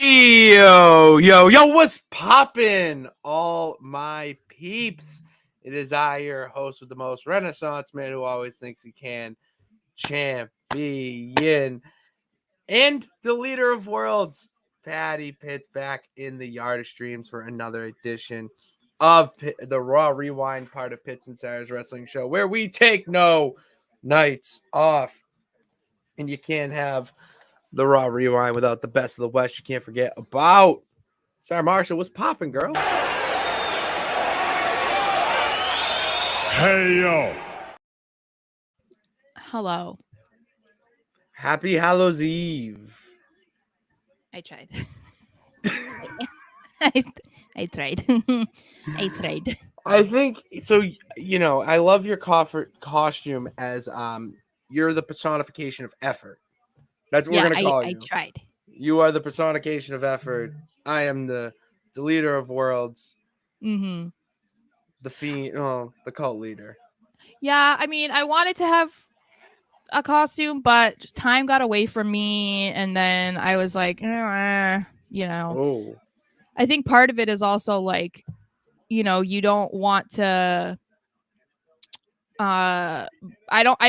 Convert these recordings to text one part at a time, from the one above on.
Yo, what's poppin', all my peeps? It is I, your host with the most, Renaissance man who always thinks he can, champion, and the leader of worlds, Patty Pitts, back in the Yard of Streams for another edition of the Raw Rewind, part of Pitts and Sara's wrestling show, where we take no nights off, and you can't have the Raw Rewind without the best of the West. You can't forget about Sarah Marshall. What's popping, girl? Hey, yo. Hello. Happy Hallows Eve. I tried. I tried. I tried. I think so. You know, I love your costume as you're the personification of effort. That's what we're gonna call you. I tried. You are the personification of effort. I am the leader of worlds. Mm-hmm. The cult leader. Yeah, I mean, I wanted to have a costume, but time got away from me, and then I was like, I think part of it is also like, you don't want to. I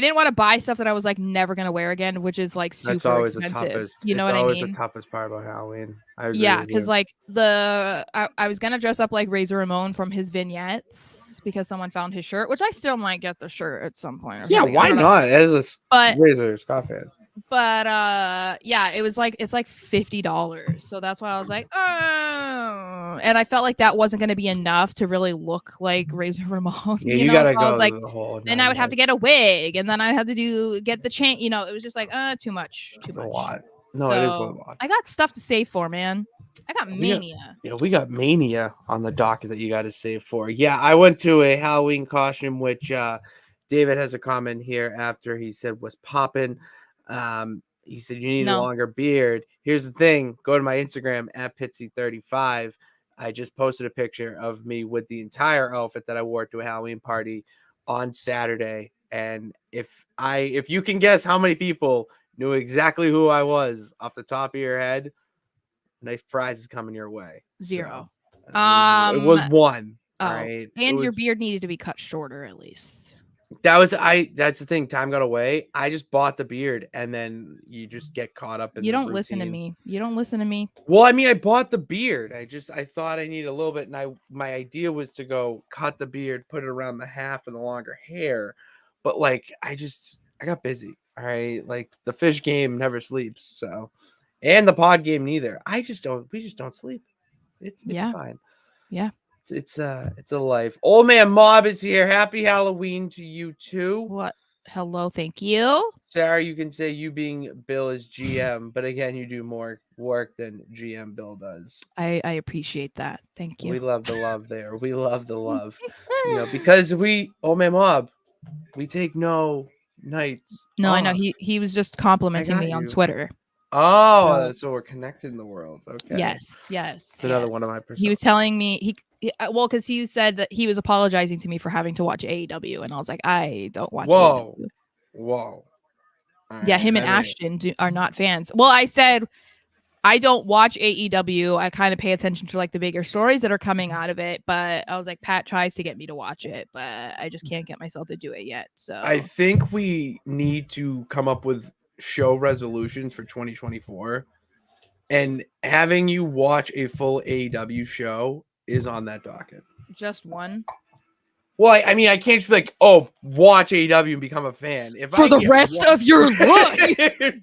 didn't want to buy stuff that I was like never gonna wear again, which is like super expensive. You know what I mean? It's always the toughest part about Halloween. Yeah, because like I was gonna dress up like Razor Ramon from his vignettes because someone found his shirt, which I still might get the shirt at some point. Yeah, why not? As a Razor Scott fan. But yeah, it's like $50. So that's why I was like, oh, and I felt like that wasn't gonna be enough to really look like Razor Ramon. Yeah, you gotta go. I was like, then I would have to get a wig, and then I'd have to get the chain. It was just like, too much. That's a lot. No, it is a lot. I got stuff to save for, man. I got Mania. We got Mania on the docket that you got to save for. Yeah, I went to a Halloween costume, which David has a comment here after he said was popping. He said you need a longer beard. Here's the thing: go to my Instagram at Pitsy35. I just posted a picture of me with the entire outfit that I wore to a Halloween party on Saturday. And if you can guess how many people knew exactly who I was off the top of your head, nice prize is coming your way. 0. So, it was 1. Oh, right? And your beard needed to be cut shorter at least. That's the thing. Time got away. I just bought the beard, and then you just get caught up in. You don't listen to me. Well, I mean, I bought the beard. I thought I needed a little bit, and my idea was to go cut the beard, put it around the half of the longer hair, but like I got busy. All right, like the fish game never sleeps. So, and the pod game neither. We just don't sleep. It's fine. Yeah. It's a life. Old man Mob is here. Happy Halloween to you too. What? Hello, thank you. Sarah, you can say you being Bill is GM, but again, you do more work than GM Bill does. I appreciate that. Thank you. We love the love there. We love the love. Because Old man Mob, we take no nights. No, off. I know. He was just complimenting me on Twitter. Oh, so we're connected in the world. Okay. Yes. It's another one of my personas. He was telling me because he said that he was apologizing to me for having to watch AEW, and I was like, I don't watch AEW. Whoa. Yeah, him and Ashton are not fans. Well, I said I don't watch AEW. I kind of pay attention to like the bigger stories that are coming out of it, but I was like, Pat tries to get me to watch it, but I just can't get myself to do it yet. So I think we need to come up with show resolutions for 2024, and having you watch a full AEW show is on that docket. Just one. Well, I mean, I can't just be like, watch AEW and become a fan. For the rest of your life.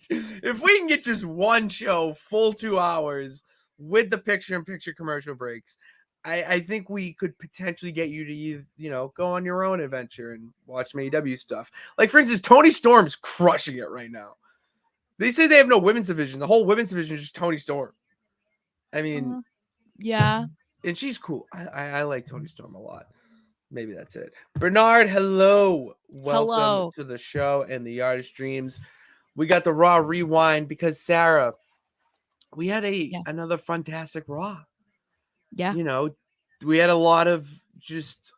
If we can get just one show, full 2 hours, with the picture-in-picture commercial breaks, I think we could potentially get you to, go on your own adventure and watch some AEW stuff. Like, for instance, Toni Storm's crushing it right now. They say they have no women's division. The whole women's division is just Toni Storm. I mean, yeah. And she's cool. I like Toni Storm a lot. Maybe that's it. Bernard, hello. Welcome to the show and the Yard of Streams. We got the Raw Rewind because, Sarah, we had another fantastic Raw. Yeah. We had a lot of just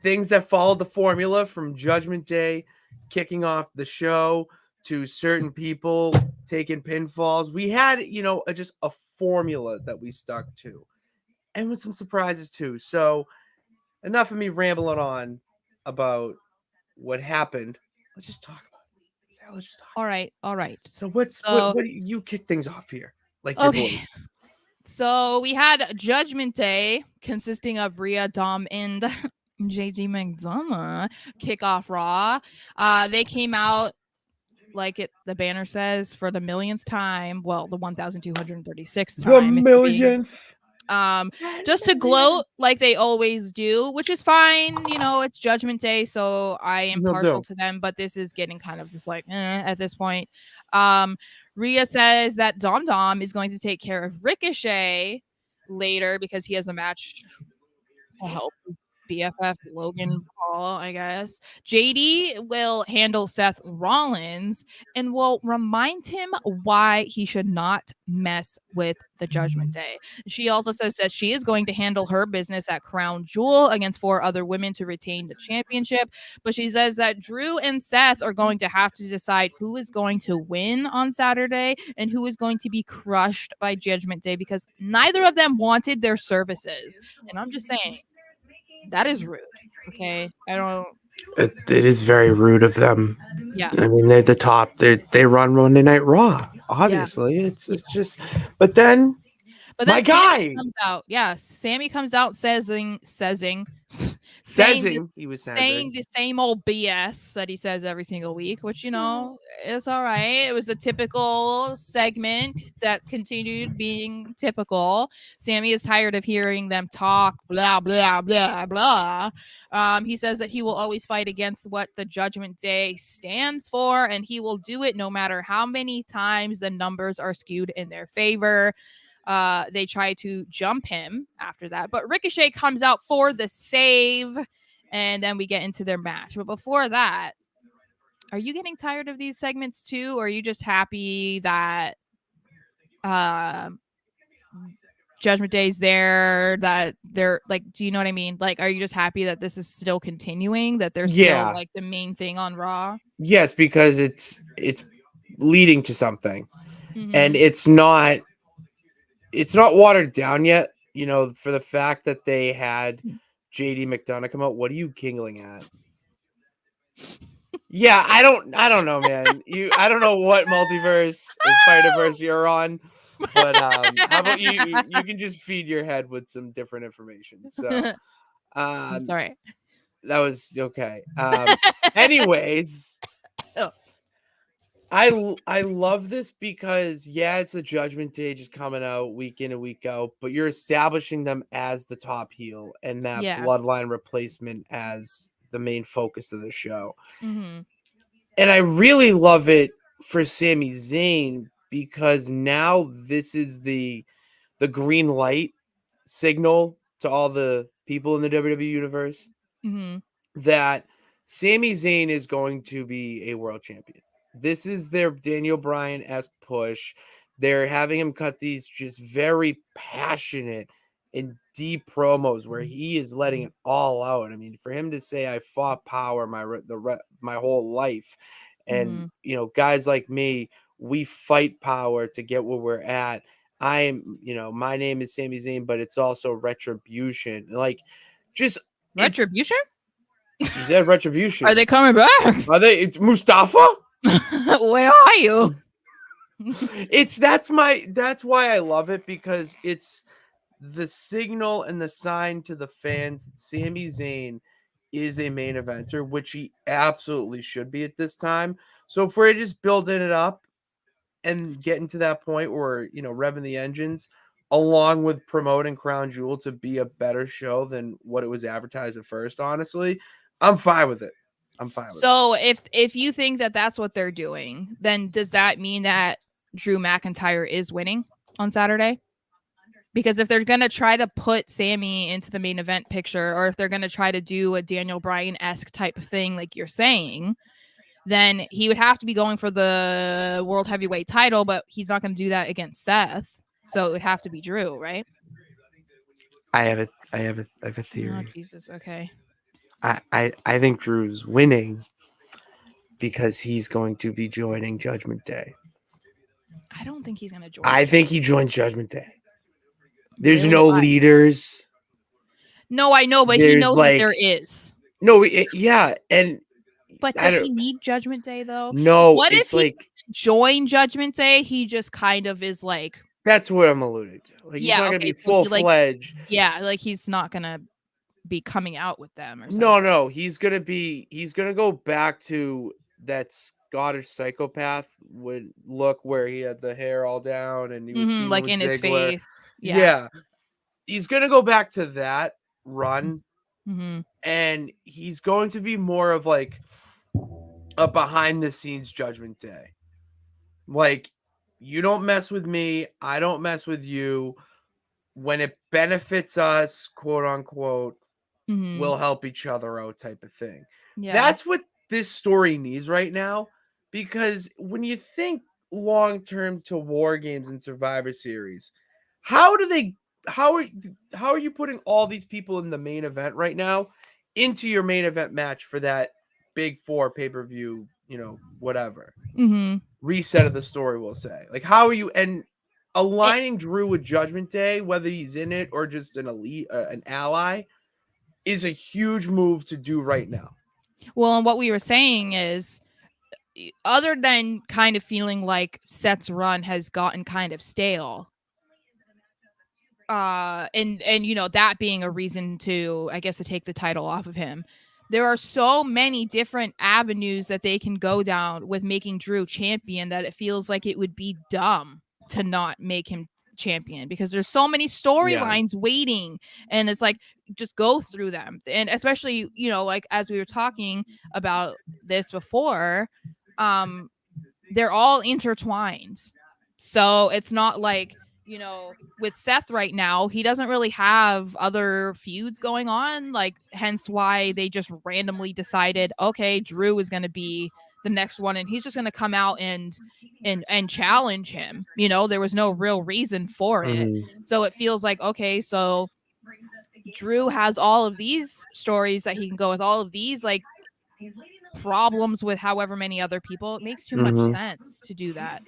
things that followed the formula from Judgment Day kicking off the show to certain people taking pinfalls. We had, just a formula that we stuck to, and with some surprises too. So enough of me rambling on about what happened. Let's just talk about it. Sarah, let's just talk. All right. All right. So So, what you kick things off here, like your okay. boys. So we had Judgment Day consisting of Rhea, Dom, and JD McDonough kick off Raw. They came out like the banner says for the millionth time. Well, the 1,236th The time. millionth. Just to gloat like they always do, which is fine. You know, it's Judgment Day, so I am partial to them, but this is getting kind of just like at this point. Rhea says that Dom is going to take care of Ricochet later because he has a match to help BFF Logan Paul, I guess. JD will handle Seth Rollins and will remind him why he should not mess with the Judgment Day. She also says that she is going to handle her business at Crown Jewel against 4 other women to retain the championship. But she says that Drew and Seth are going to have to decide who is going to win on Saturday and who is going to be crushed by Judgment Day because neither of them wanted their services. And I'm just saying, that is rude. Okay. I don't. It is very rude of them. Yeah. I mean, they're the top. They run Monday Night Raw. Obviously, it's just. But then my guy Sammy comes out. Yeah, Sammy comes out saying he was saying the same old BS that he says every single week, which it's all right. It was a typical segment that continued being typical. Sammy is tired of hearing them talk blah blah blah blah. He says that he will always fight against what the Judgment Day stands for, and he will do it no matter how many times the numbers are skewed in their favor. They try to jump him after that, but Ricochet comes out for the save, and then we get into their match. But before that, are you getting tired of these segments too, or are you just happy that Judgment Day's there, that they're like, do you know what I mean? Like, are you just happy that this is still continuing, that they're still like the main thing on Raw? Yes, because it's leading to something, and it's not watered down yet. You know, for the fact that they had JD McDonough come out. What are you giggling at? Yeah, I don't know, man. I don't know what multiverse or Spider-Verse you're on, but how about you can just feed your head with some different information. So I'm sorry. That was okay. Anyways, oh. I love this because it's a Judgment Day just coming out week in and week out, but you're establishing them as the top heel and that bloodline replacement as the main focus of the show. And I really love it for Sami Zayn because now this is the green light signal to all the people in the WWE universe that Sami Zayn is going to be a world champion. This is their Daniel Bryan-esque push. They're having him cut these just very passionate and deep promos where he is letting it all out. I mean, for him to say, "I fought power my whole life," and guys like me, we fight power to get where we're at. I'm, my name is Sami Zayn, but it's also retribution. Like, just retribution. He said retribution. Are they coming back? Are they? It's Mustafa? Where are you? That's why I love it, because it's the signal and the sign to the fans that Sami Zayn is a main eventer, which he absolutely should be at this time. So if we're just building it up and getting to that point where, revving the engines, along with promoting Crown Jewel to be a better show than what it was advertised at first, honestly, I'm fine with it. So if you think that that's what they're doing, then does that mean that Drew McIntyre is winning on Saturday? Because if they're going to try to put Sammy into the main event picture, or if they're going to try to do a Daniel Bryan-esque type of thing like you're saying, then he would have to be going for the World Heavyweight title, but he's not going to do that against Seth. So it would have to be Drew, right? I have a theory. Oh, Jesus. Okay. I think Drew's winning because he's going to be joining Judgment Day. I don't think he's gonna join. I think he joins Judgment Day. There's Really? no Why? leaders. No, I know, but he There's knows that like there is. no, yeah, and But I does don't. he need Judgment Day though? No, What if it's he like joined Judgment Day? He just kind of is like, that's what I'm alluding to. Like he's yeah, not gonna okay, be so full he like, fledged. yeah, like he's not gonna be coming out with them or something. No, he's gonna go back to that Scottish psychopath would look where he had the hair all down and he was feuding Like with in his Ziggler. face. Yeah. Yeah, he's gonna go back to that run, Mm-hmm. and he's going to be more of like a behind the scenes Judgment Day. Like, you don't mess with me, I don't mess with you. When it benefits us, quote unquote, Mm-hmm. we'll help each other out type of thing. Yeah. That's what this story needs right now. Because when you think long term to War Games and Survivor Series, how do they how are you putting all these people in the main event right now into your main event match for that big four pay-per-view, whatever. Mm-hmm. Reset of the story, we'll say. Like how are you and aligning Drew with Judgment Day, whether he's in it or just an elite an ally, is a huge move to do right now. Well, and what we were saying is, other than kind of feeling like Seth's run has gotten kind of stale, and that being a reason to, I guess, to take the title off of him, there are so many different avenues that they can go down with making Drew champion that it feels like it would be dumb to not make him champion, because there's so many storylines waiting, and it's like, just go through them. And especially, like as we were talking about this before, they're all intertwined. So it's not like, with Seth right now, he doesn't really have other feuds going on, like, hence why they just randomly decided, okay, Drew is going to be the next one, and he's just going to come out and challenge him. There was no real reason for it. So it feels like, okay, so Drew has all of these stories that he can go with, all of these like problems with however many other people. It makes too much sense to do that.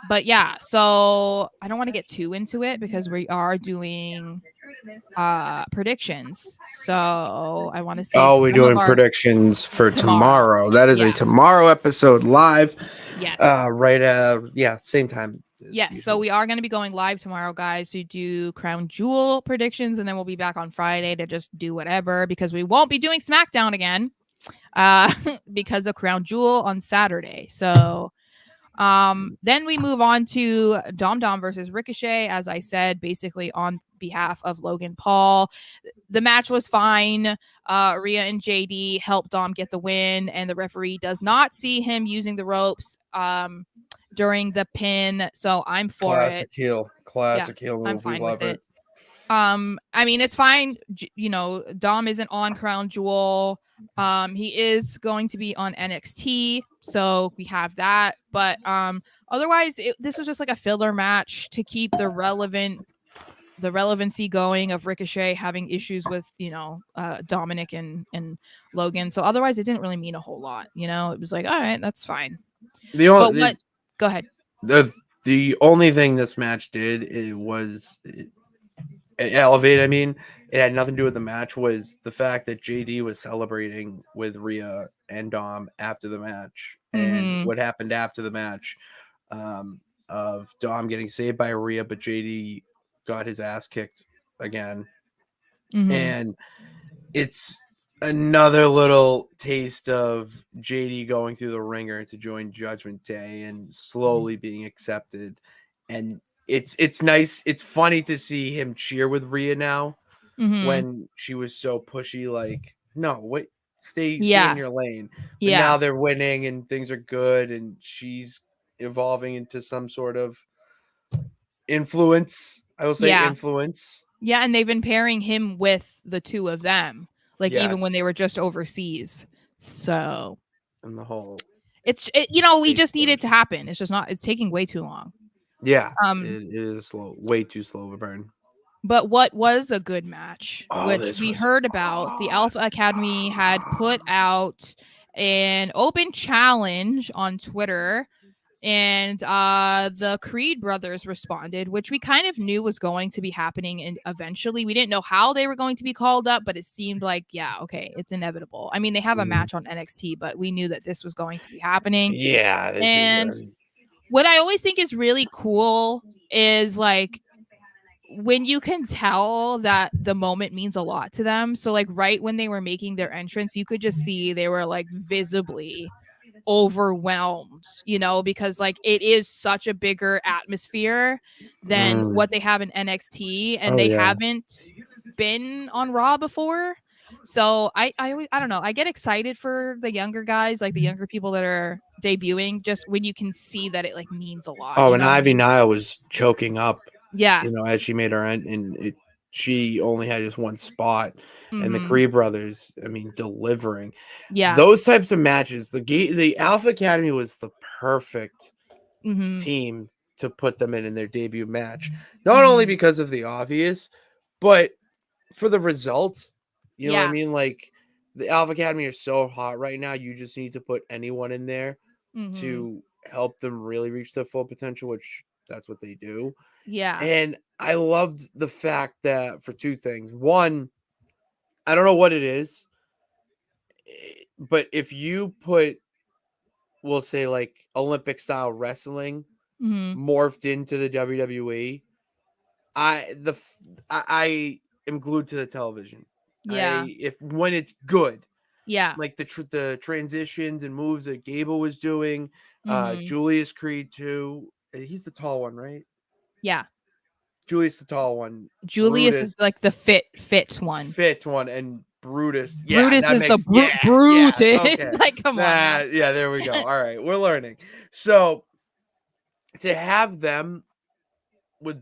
But yeah, so I don't want to get too into it because we are doing predictions. So I want to save we're some doing of our predictions for tomorrow. That is a tomorrow episode live. Yes. Same time. Yes. Usual. So we are going to be going live tomorrow, guys, to do Crown Jewel predictions, and then we'll be back on Friday to just do whatever, because we won't be doing SmackDown again because of Crown Jewel on Saturday. So then we move on to Dom versus Ricochet, as I said, basically on behalf of Logan Paul. The match was fine. Rhea and JD helped Dom get the win, and the referee does not see him using the ropes during the pin, so I'm for it. Classic heel move. I'm fine with it. I mean, it's fine. Dom isn't on Crown Jewel. He is going to be on NXT, so we have that. But otherwise, this was just like a filler match to keep the relevancy going of Ricochet having issues with Dominic and Logan. So otherwise, it didn't really mean a whole lot. It was like, all right, that's fine. Go ahead. The only thing this match did it elevate. I mean, it had nothing to do with the match. Was the fact that JD was celebrating with Rhea and Dom after the match, and what happened after the match, of Dom getting saved by Rhea, but JD got his ass kicked again, and it's another little taste of JD going through the ringer to join Judgment Day and slowly being accepted. And it's nice. It's funny to see him cheer with Rhea now when she was so pushy, like, no, wait, stay in your lane. But now they're winning and things are good, and she's evolving into some sort of influence. I will say influence. Yeah, and they've been pairing him with the two of them, like even when they were just overseas. So, and the whole, we just need it to happen. It's just not. It's taking way too long. Yeah, it is slow, way too slow of a burn. But what was a good match, which we heard about, the Alpha Academy had put out an open challenge on Twitter And the Creed brothers responded, which we kind of knew was going to be happening, and eventually we didn't know how they were going to be called up, but it seemed like, yeah, okay, it's inevitable. I mean, they have a match on NXT, but we knew that this was going to be happening. Yeah. And what I always think is really cool is like when you can tell that the moment means a lot to them. So like right when they were making their entrance, you could just see they were like visibly overwhelmed, because like it is such a bigger atmosphere than what they have in NXT, and they haven't been on Raw before. So I don't know. I get excited for the younger guys, like the younger people that are debuting, just when you can see that it like means a lot. Oh, and Ivy Nile was choking up. Yeah. As she made her end, and she only had just one spot, and the Creed brothers, I mean, delivering. Yeah. Those types of matches, the Alpha Academy was the perfect team to put them in their debut match. Not only because of the obvious, but for the results. You know what I mean? Like the Alpha Academy are so hot right now. You just need to put anyone in there to help them really reach their full potential, which that's what they do. Yeah. And I loved the fact that for two things. One, I don't know what it is, but if you put, we'll say like Olympic style wrestling morphed into the WWE, I am glued to the television. Yeah. When it's good, Yeah. like the transitions and moves that Gable was doing, Julius Creed too. He's the tall one, right? Yeah. Julius the tall one. Julius Brutus, is like the fit one. Fit one, and Brutus. Yeah, Brutus that is makes the Brutus. Yeah, okay. Like, come on. Now. Yeah, there we go. All right, we're learning. So to have them with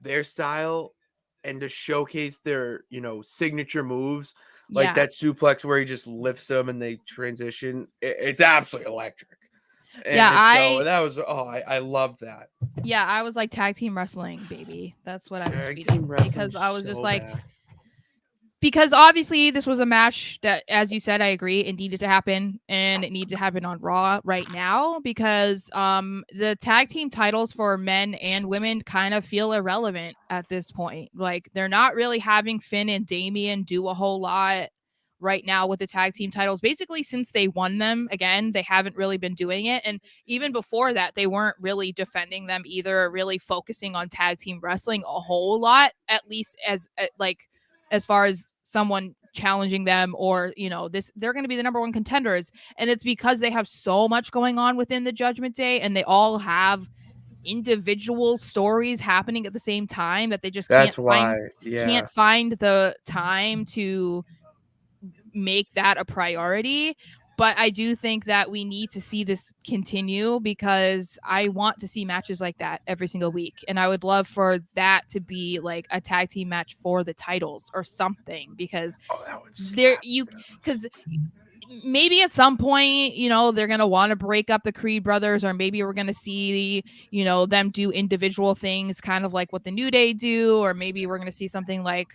their style and to showcase their, signature moves, like that suplex where he just lifts them and they transition, it's absolutely electric. And so that was, I love that. Yeah, I was like tag team wrestling, baby. That's what I was Tag team tweeting wrestling because I was just so like, bad. because obviously this was a match that, as you said, I agree, it needed to happen, and it needed to happen on Raw right now because the tag team titles for men and women kind of feel irrelevant at this point. Like they're not really having Finn and Damian do a whole lot right now with the tag team titles. Basically, since they won them again, they haven't really been doing it. And even before that, they weren't really defending them either, really focusing on tag team wrestling a whole lot, at least as far as someone challenging them or they're going to be the number one contenders. And it's because they have so much going on within the Judgment Day, and they all have individual stories happening at the same time that they just can't find the time to make that a priority. But I do think that we need to see this continue because I want to see matches like that every single week. And I would love for that to be like a tag team match for the titles or something, because because maybe at some point, they're going to want to break up the Creed brothers, or maybe we're going to see, them do individual things kind of like what the New Day do, or maybe we're going to see something like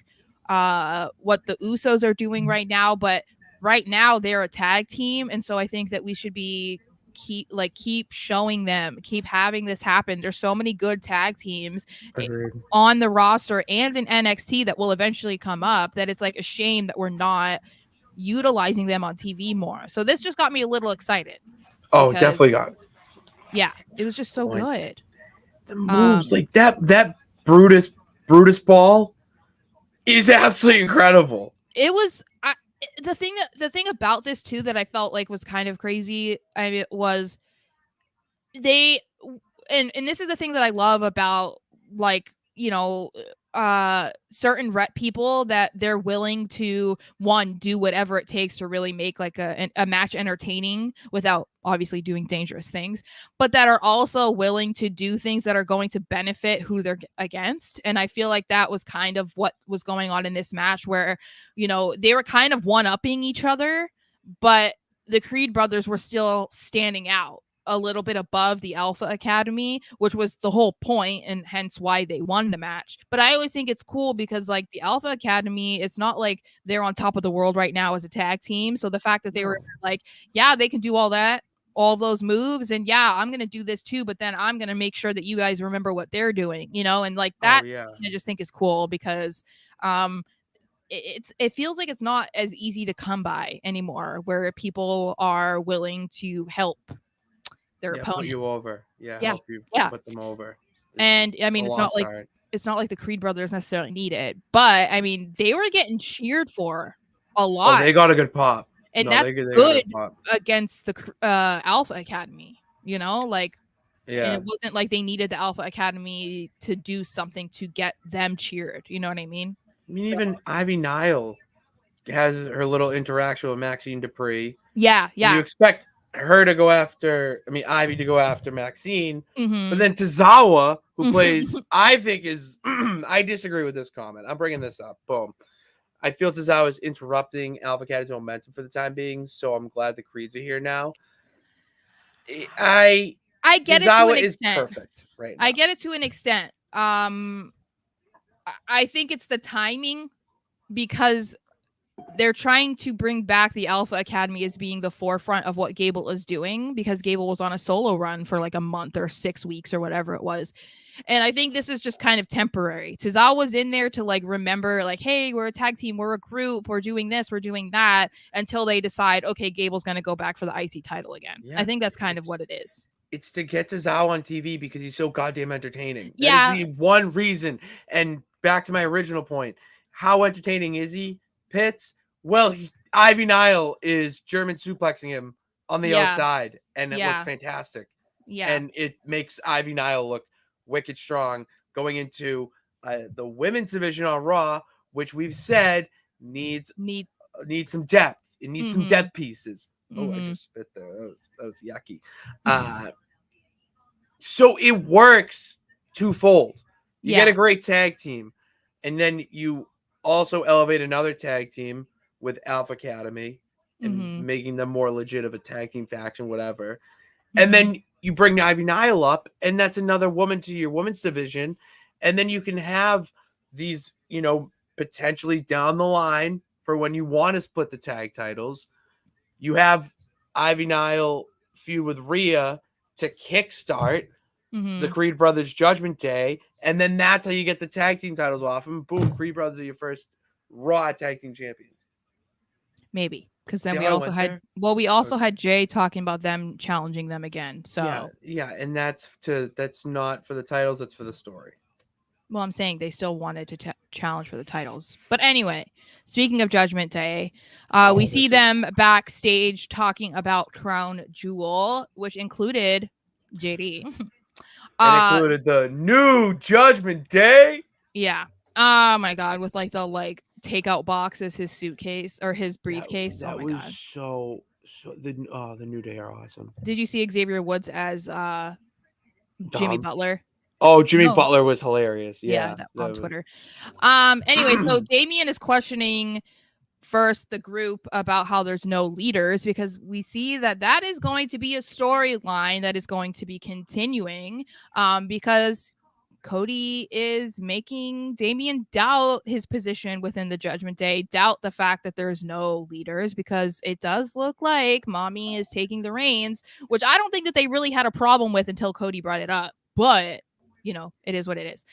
what the Usos are doing right now. But right now they're a tag team, and so I think that we should be keep showing them, keep having this happen. There's so many good tag teams on the roster and in NXT that will eventually come up that it's like a shame that we're not utilizing them on TV more. So this just got me a little excited. Oh, definitely got. Yeah, it was just so good. The moves like that Brutus ball is absolutely incredible. It was the thing about this too that I felt like was kind of crazy. I mean, was they and this is the thing that I love about like certain rep people, that they're willing to do whatever it takes to really make like a match entertaining without obviously doing dangerous things, but that are also willing to do things that are going to benefit who they're against. And I feel like that was kind of what was going on in this match, where they were kind of one-upping each other, but the Creed brothers were still standing out a little bit above the Alpha Academy, which was the whole point and hence why they won the match. But I always think it's cool because like the Alpha Academy, it's not like they're on top of the world right now as a tag team. So the fact that they were like, yeah, they can do all that, all those moves, and yeah, I'm gonna do this too, but then I'm gonna make sure that you guys remember what they're doing, and like that. I just think is cool because it feels like it's not as easy to come by anymore, where people are willing to help their opponent. Put you over. Help you put them over. And I mean, it's not like the Creed brothers necessarily need it, but I mean, they were getting cheered for a lot. Oh, they got a good pop, and that's good against the Alpha Academy. Like, and it wasn't like they needed the Alpha Academy to do something to get them cheered. You know what I mean? I mean, even Ivy Nile has her little interaction with Maxine Dupree. Yeah. You expect her to go after, Ivy to go after Maxine, mm-hmm. but then Tozawa, who plays, I think is, I disagree with this comment. I'm bringing this up. Boom. I feel Tozawa is interrupting Alpha Academy's momentum for the time being, so I'm glad the Creeds are here now. I get Tozawa it to an extent. Is perfect right now. I get it to an extent. I think it's the timing, because they're trying to bring back the Alpha Academy as being the forefront of what Gable is doing, because Gable was on a solo run for like a month or 6 weeks or whatever it was. And I think this is just kind of temporary. Tozawa was in there to like remember, like, hey, we're a tag team, we're a group, we're doing this, we're doing that, until they decide, okay, Gable's going to go back for the IC title again. Yeah, I think that's kind of what it is. It's to get Tozawa on TV because he's so goddamn entertaining. Yeah. That is the one reason. And back to my original point, how entertaining is he, Pitts? Well, Ivy Nile is German suplexing him on the outside, and it looks fantastic. Yeah. And it makes Ivy Nile look wicked strong going into the women's division on Raw, which we've said needs some depth. It needs some depth pieces. Oh, I just spit there. That was yucky. So it works twofold. You get a great tag team, and then you also elevate another tag team with Alpha Academy and making them more legit of a tag team faction, whatever. And then you bring Ivy Nile up, and that's another woman to your women's division. And then you can have these, potentially down the line for when you want to split the tag titles. You have Ivy Nile feud with Rhea to kickstart the Creed Brothers Judgment Day. And then that's how you get the tag team titles off. And boom, Creed Brothers are your first Raw tag team champions. Maybe. Because then we also had Jay talking about them challenging them again. So yeah, and that's not for the titles, it's for the story. Well, I'm saying they still wanted to challenge for the titles. But anyway, speaking of Judgment Day, we see them backstage talking about Crown Jewel, which included JD. And included the new Judgment Day. Yeah. Oh my God, with like the takeout box as his suitcase or his briefcase. That was God. So the New Day are awesome. Did you see Xavier Woods as Jimmy Butler? Oh, Jimmy Butler was hilarious. Yeah, that on Twitter. Anyway, so Damian is questioning first the group about how there's no leaders, because we see that is going to be a storyline that is going to be continuing, because Cody is making Damian doubt his position within the Judgment Day, doubt the fact that there's no leaders, because it does look like Mommy is taking the reins, which I don't think that they really had a problem with until Cody brought it up. But, it is what it is.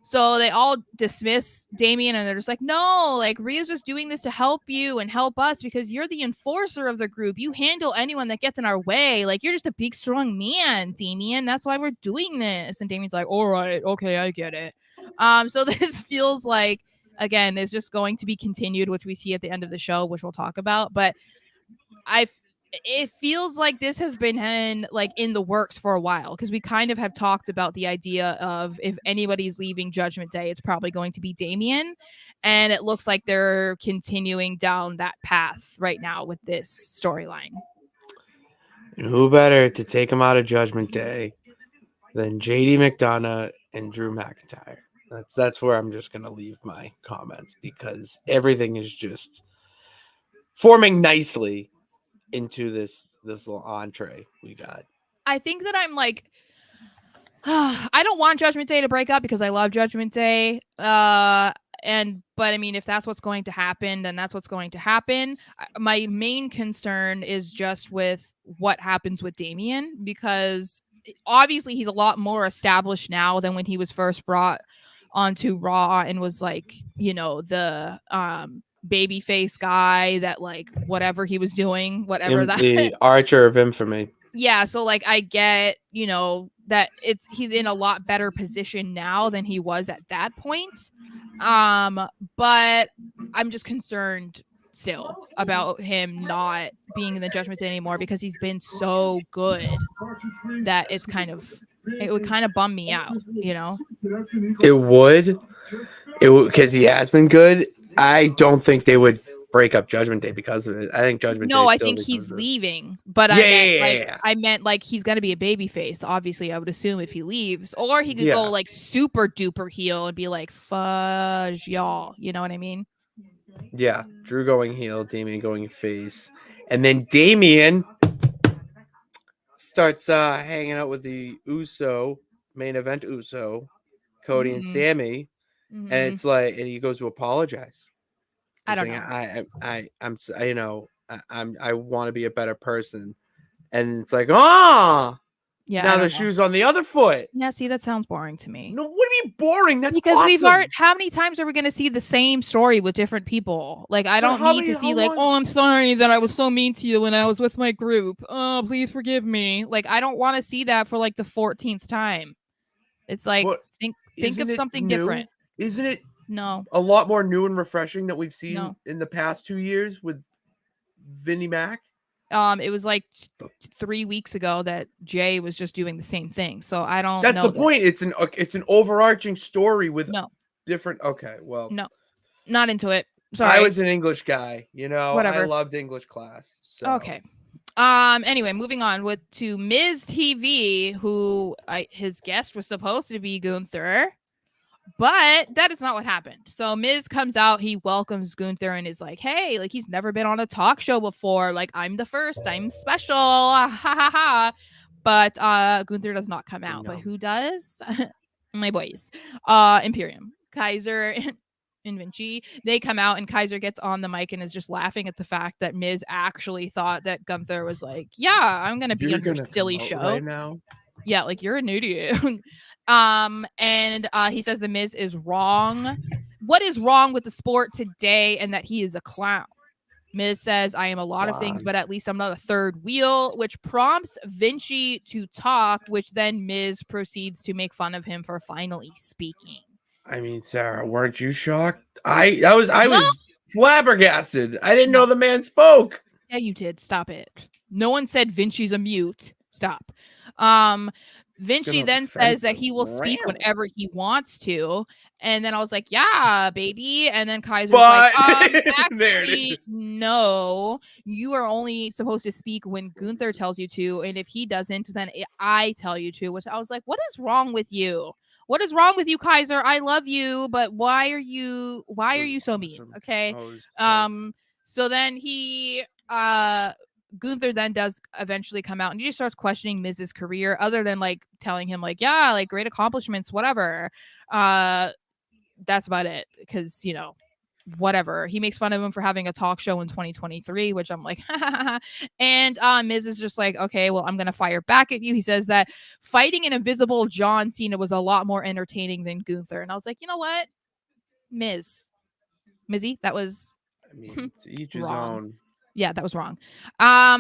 So they all dismiss Damian, and they're just like, no, Rhea's just doing this to help you and help us because you're the enforcer of the group. You handle anyone that gets in our way. You're just a big, strong man, Damian. That's why we're doing this. And Damian's like, all right, okay, I get it. So this feels like, again, is just going to be continued, which we see at the end of the show, which we'll talk about. But it feels like this has been in the works for a while, because we kind of have talked about the idea of if anybody's leaving Judgment Day, it's probably going to be Damian. And it looks like they're continuing down that path right now with this storyline. And who better to take him out of Judgment Day than JD McDonough and Drew McIntyre? That's where I'm just going to leave my comments, because everything is just forming nicely into this little entree we got. I think that I'm I don't want Judgment Day to break up, because I love Judgment Day. But I mean, if that's what's going to happen, then that's what's going to happen. My main concern is just with what happens with Damian, because obviously he's a lot more established now than when he was first brought onto Raw and was like, the baby face guy that like whatever he was doing, whatever that the Archer of Infamy. Yeah, so like I get, that he's in a lot better position now than he was at that point. But I'm just concerned still about him not being in the Judgment Day anymore, because he's been so good that it would kind of bum me out, It would, because he has been good. I don't think they would break up Judgment Day because of it. I think Judgment Day. No, I think he's leaving, but I meant like he's gonna be a baby face. Obviously, I would assume if he leaves, or he could go like super duper heel and be like fudge y'all. You know what I mean? Yeah, Drew going heel, Damian going face, and then Damian starts hanging out with the main event Uso, Cody and Sammy, and it's like, and he goes to apologize. I don't know. I want to be a better person, and it's like, now the shoe's on the other foot. Yeah, see, that sounds boring to me. No, what do you mean boring? That's because awesome. How many times are we going to see the same story with different people? Like, I don't need to see like, oh, I'm sorry that I was so mean to you when I was with my group. Oh, please forgive me. Like, I don't want to see that for like the 14th time. It's like, think of something different. Isn't it? No, a lot more new and refreshing that we've seen in the past 2 years with Vinnie Mac. It was like 3 weeks ago that Jay was just doing the same thing. So I don't. That's the point. It's an overarching story with different. Okay, well, no, not into it. Sorry, I was an English guy. Whatever. I loved English class. So. Okay. Anyway, moving on to Miz TV, who his guest was supposed to be Gunther. But that is not what happened. So Miz comes out, he welcomes Gunther and is like, hey, like he's never been on a talk show before. Like, I'm the first, I'm special. Ha ha ha. But Gunther does not come out. No. But who does? My boys. Imperium, Kaiser, and Vinci. They come out and Kaiser gets on the mic and is just laughing at the fact that Miz actually thought that Gunther was like, yeah, I'm gonna be on your silly show right now. Yeah, like you're an idiot. And he says the Miz is wrong. What is wrong with the sport today, and that he is a clown? Miz says, I am a lot of things, but at least I'm not a third wheel, which prompts Vinci to talk, which then Miz proceeds to make fun of him for finally speaking. I mean, Sarah, weren't you shocked? I was flabbergasted. I didn't know the man spoke. Yeah, you did. Stop it. No one said Vinci's a mute. Stop. Vinci then says that he will speak whenever he wants to. And then I was like, yeah, baby. And then Kaiser was like, actually, no, you are only supposed to speak when Gunther tells you to. And if he doesn't, then I tell you to, which I was like, what is wrong with you? What is wrong with you, Kaiser? I love you, but why are you so mean? Okay. So then Gunther then does eventually come out and he just starts questioning Miz's career, other than like telling him like, yeah, like great accomplishments, whatever. That's about it. Because, whatever. He makes fun of him for having a talk show in 2023, which I'm like, and Miz is just like, okay, well, I'm going to fire back at you. He says that fighting an invisible John Cena was a lot more entertaining than Gunther. And I was like, you know what? Mizzy, that was to each his own. Yeah, that was wrong.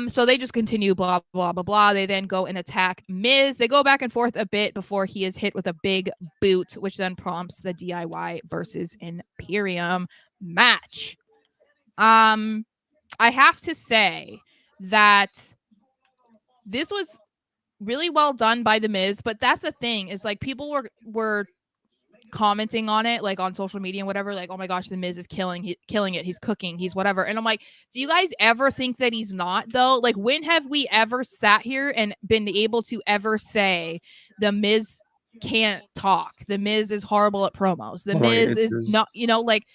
So they just continue, blah, blah, blah, blah. They then go and attack Miz. They go back and forth a bit before he is hit with a big boot, which then prompts the DIY versus Imperium match. I have to say that this was really well done by the Miz, but that's the thing, is like people were commenting on it, like on social media and whatever, like, oh my gosh, the Miz is killing it, he's cooking, he's whatever. And I'm like, do you guys ever think that he's not, though? Like, when have we ever sat here and been able to ever say the Miz can't talk, the Miz is horrible at promos, the Miz is not, like,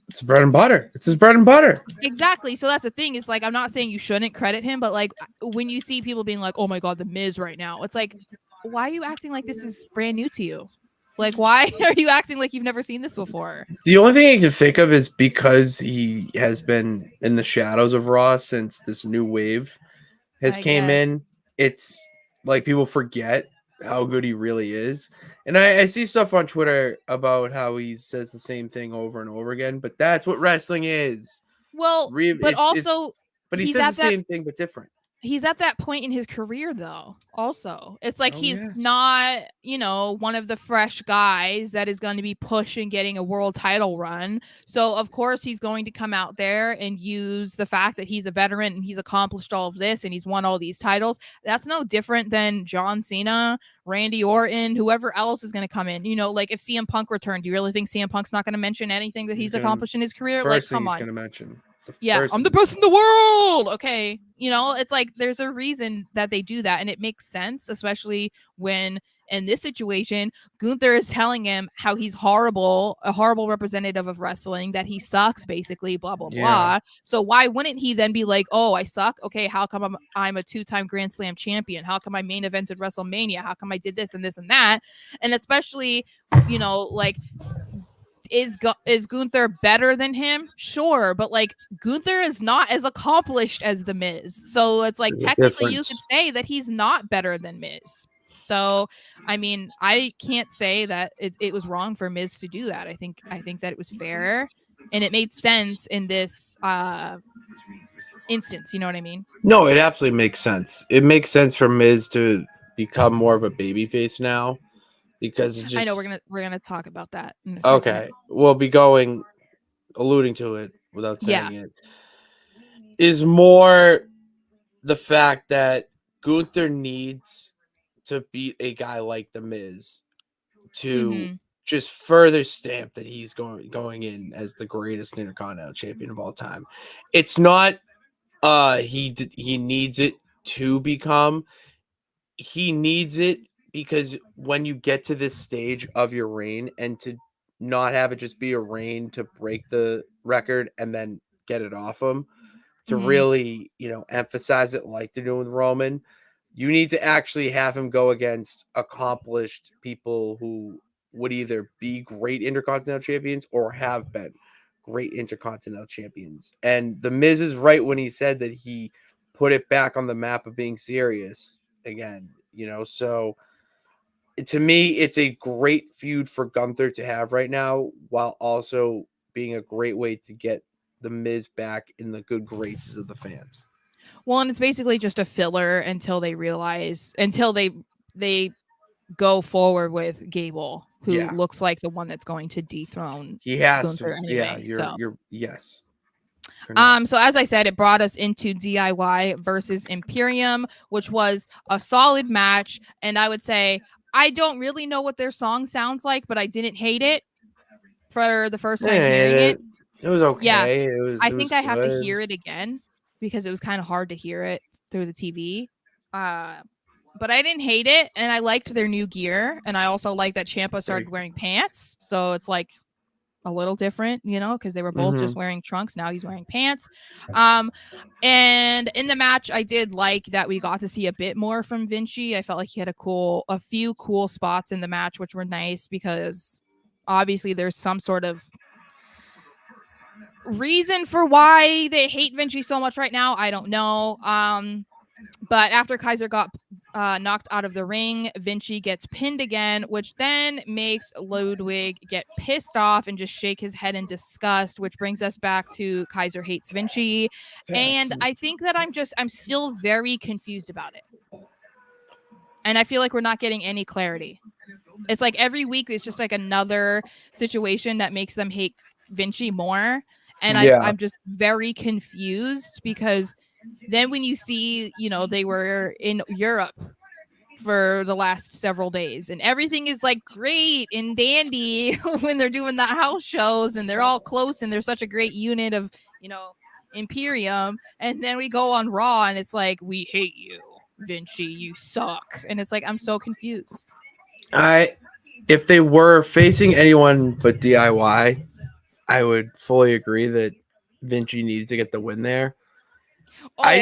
it's bread and butter. It's his bread and butter. Exactly. So that's the thing, is like, I'm not saying you shouldn't credit him, but like when you see people being like, oh my god, the Miz right now, it's like, why are you acting like this is brand new to you? Like, why are you acting like you've never seen this before? The only thing I can think of is because he has been in the shadows of Raw since this new wave has I came guess. in. It's like people forget how good he really is. And I see stuff on Twitter about how he says the same thing over and over again, but that's what wrestling is. Well, but It's also but he he's says the at that same thing but different. he's at that point in his career though. Also, it's like Oh he's yes. not, one of the fresh guys that is going to be pushing getting a world title run. So of course he's going to come out there and use the fact that he's a veteran and he's accomplished all of this and he's won all these titles. That's no different than John Cena, Randy Orton, whoever else is going to come in. Like if CM Punk returned, do you really think CM Punk's not going to mention anything that he's accomplished in his career? Like, First thing come he's on. gonna mention. Yeah, I'm the best in the world. Okay. It's like there's a reason that they do that. And it makes sense, especially when in this situation, Gunther is telling him how he's horrible, a horrible representative of wrestling, that he sucks, basically, blah, blah, blah. So why wouldn't he then be like, oh, I suck? Okay, how come I'm a 2-time Grand Slam champion? How come I main evented WrestleMania? How come I did this and this and that? And especially, like, is Gunther better than him? Sure, but like Gunther is not as accomplished as the Miz. So it's like technically you could say that he's not better than Miz. So I mean, I can't say that it was wrong for Miz to do that. I think that it was fair and it made sense in this instance. You know what I mean? No, it absolutely makes sense. It makes sense for Miz to become more of a babyface now because it just. I know we're gonna talk about that in a second. Okay, we'll be alluding to it without saying it. Is more the fact that Gunther needs to beat a guy like the Miz to just further stamp that he's going in as the greatest Intercontinental Champion of all time. It's not he needs it to become. He needs it because when you get to this stage of your reign and to not have it just be a reign to break the record and then get it off him, to really, emphasize it like they're doing with Roman, you need to actually have him go against accomplished people who would either be great Intercontinental Champions or have been great Intercontinental Champions. And The Miz is right when he said that he put it back on the map of being serious again, so to me, it's a great feud for Gunther to have right now, while also being a great way to get the Miz back in the good graces of the fans. Well, and it's basically just a filler until they go forward with Gable, who looks like the one that's going to dethrone he has Gunther to. anyway. Yeah, you're yes. So as I said, it brought us into DIY versus Imperium, which was a solid match. And I would say I don't really know what their song sounds like, but I didn't hate it for the first time hearing it. It was okay. Yeah, I think I have to hear it again because it was kind of hard to hear it through the TV. But I didn't hate it, and I liked their new gear, and I also like that Ciampa started wearing pants, so it's like a little different, because they were both just wearing trunks. Now he's wearing pants. And in the match, I did like that we got to see a bit more from Vinci. I felt like he had a few cool spots in the match, which were nice because obviously there's some sort of reason for why they hate Vinci so much right now. I don't know. But after Kaiser got knocked out of the ring, Vinci gets pinned again, which then makes Ludwig get pissed off and just shake his head in disgust, which brings us back to Kaiser hates Vinci. And I think that I'm still very confused about it. And I feel like we're not getting any clarity. It's like every week it's just like another situation that makes them hate Vinci more. And I'm just very confused because then when you see, they were in Europe for the last several days and everything is like great and dandy when they're doing the house shows and they're all close and they're such a great unit of, Imperium. And then we go on Raw and it's like, we hate you, Vinci, you suck. And it's like, I'm so confused. If they were facing anyone but DIY, I would fully agree that Vinci needed to get the win there. I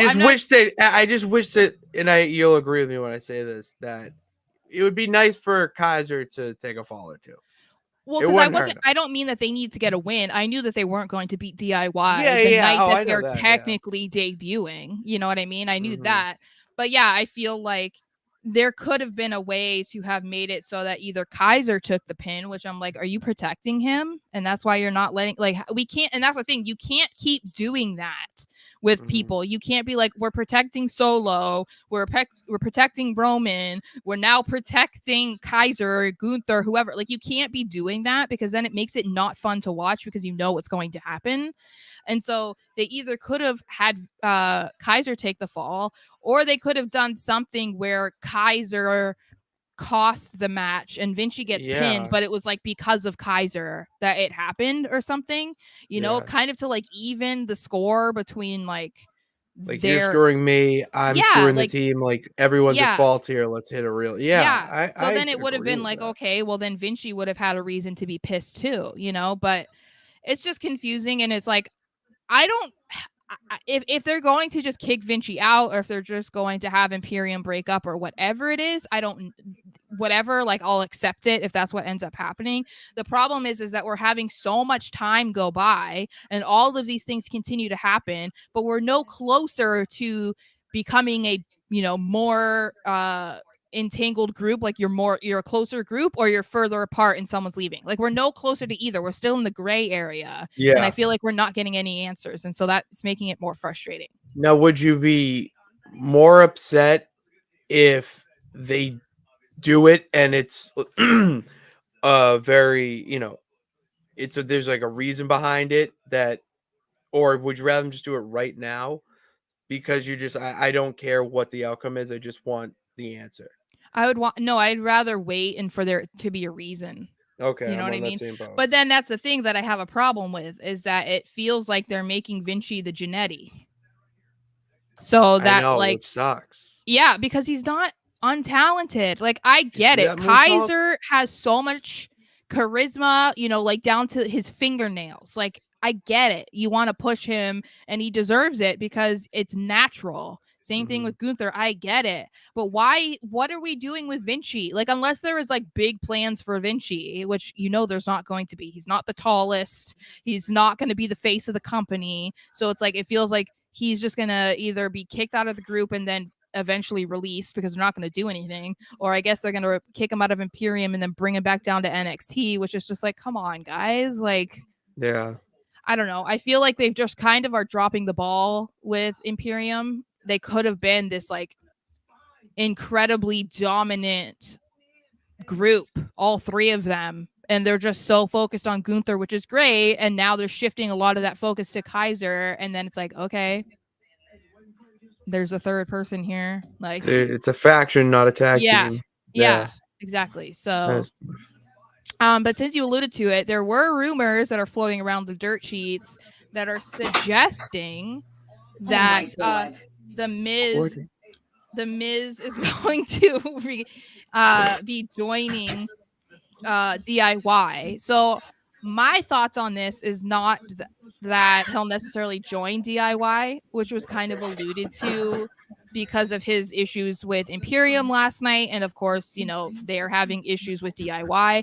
just wish that, and you'll agree with me when I say this, that it would be nice for Kaiser to take a fall or two. Well, because I don't mean that they need to get a win. I knew that they weren't going to beat DIY the night that they're technically debuting. You know what I mean? I knew that. But yeah, I feel like there could have been a way to have made it so that either Kaiser took the pin, which I'm like, are you protecting him? And that's why you're not letting, like, we can't, and that's the thing, you can't keep doing that with people. You can't be like, we're protecting Solo, we're protecting Roman, we're now protecting Kaiser, Gunther, whoever. Like, you can't be doing that, because then it makes it not fun to watch, because you know what's going to happen. And so they either could have had Kaiser take the fall, or they could have done something where Kaiser cost the match and Vinci gets pinned, but it was like because of Kaiser that it happened or something, you know, kind of to like even the score between like you're screwing me, I'm screwing the team, like everyone's at fault here, let's hit a real so then it would have been like, okay, well then Vinci would have had a reason to be pissed too, you know. But it's just confusing, and it's like, I don't, if they're going to just kick Vinci out, or if they're just going to have Imperium break up, or whatever it is, I don't, whatever, like, I'll accept it if that's what ends up happening. The problem is that we're having so much time go by and all of these things continue to happen, but we're no closer to becoming a, you know, more entangled group. Like, you're a closer group, or you're further apart and someone's leaving. Like, we're no closer to either. We're still in the gray area. And I feel like we're not getting any answers, and so that's making it more frustrating. Now, would you be more upset if they do it and it's very, you know, there's like a reason behind it, that, or would you rather just do it right now because you just, I don't care what the outcome is, I just want the answer? I'd rather wait and for there to be a reason. Okay, you know what I mean? But then that's the thing that I have a problem with, is that it feels like they're making Vinci the Genetti. So that, like, it sucks. Yeah, because he's not untalented. Like, I get it. Kaiser has so much charisma, you know, like down to his fingernails. Like, I get it. You want to push him, and he deserves it because it's natural. Same thing with Gunther. I get it. But why? What are we doing with Vinci? Like, unless there is like big plans for Vinci, which, you know, there's not going to be. He's not the tallest. He's not going to be the face of the company. So it's like, it feels like he's just going to either be kicked out of the group and then eventually released because they're not going to do anything, or I guess they're going to kick him out of Imperium and then bring him back down to NXT, which is just like, come on, guys. Like, I don't know. I feel like they've just kind of are dropping the ball with Imperium. They could have been this like incredibly dominant group, all three of them, and they're just so focused on Gunther, which is great, and now they're shifting a lot of that focus to Kaiser, and then it's like, okay, there's a third person here. Like, it's a faction, not a tag team. Yeah, exactly. So but since you alluded to it, there were rumors that are floating around the dirt sheets that are suggesting that the Miz is going to be joining DIY. So my thoughts on this is not that he'll necessarily join DIY, which was kind of alluded to because of his issues with Imperium last night. And of course, you know, they're having issues with DIY.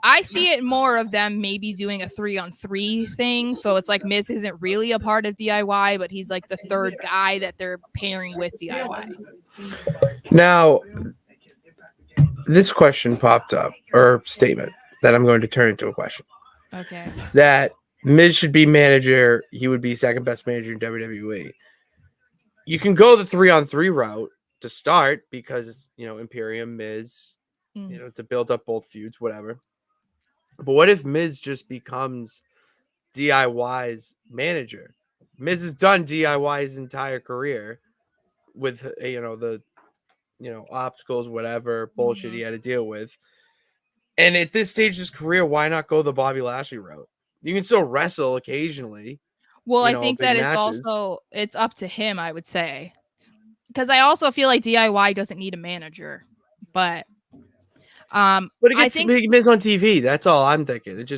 I see it more of them maybe doing a 3-on-3 thing. So it's like Miz isn't really a part of DIY, but he's like the third guy that they're pairing with DIY. Now, this question popped up, or statement that I'm going to turn into a question. Okay. That Miz should be manager. He would be second best manager in WWE. You can go the 3-on-3 route to start because, you know, Imperium, Miz, you know, to build up both feuds, whatever. But what if Miz just becomes DIY's manager? Miz has done DIY's entire career with, you know, the, you know, obstacles, whatever bullshit he had to deal with. And at this stage of his career, why not go the Bobby Lashley route? You can still wrestle occasionally. Well, I think that it's up to him, I would say. Because I also feel like DIY doesn't need a manager. But it gets Miz on TV. That's all I'm thinking. It's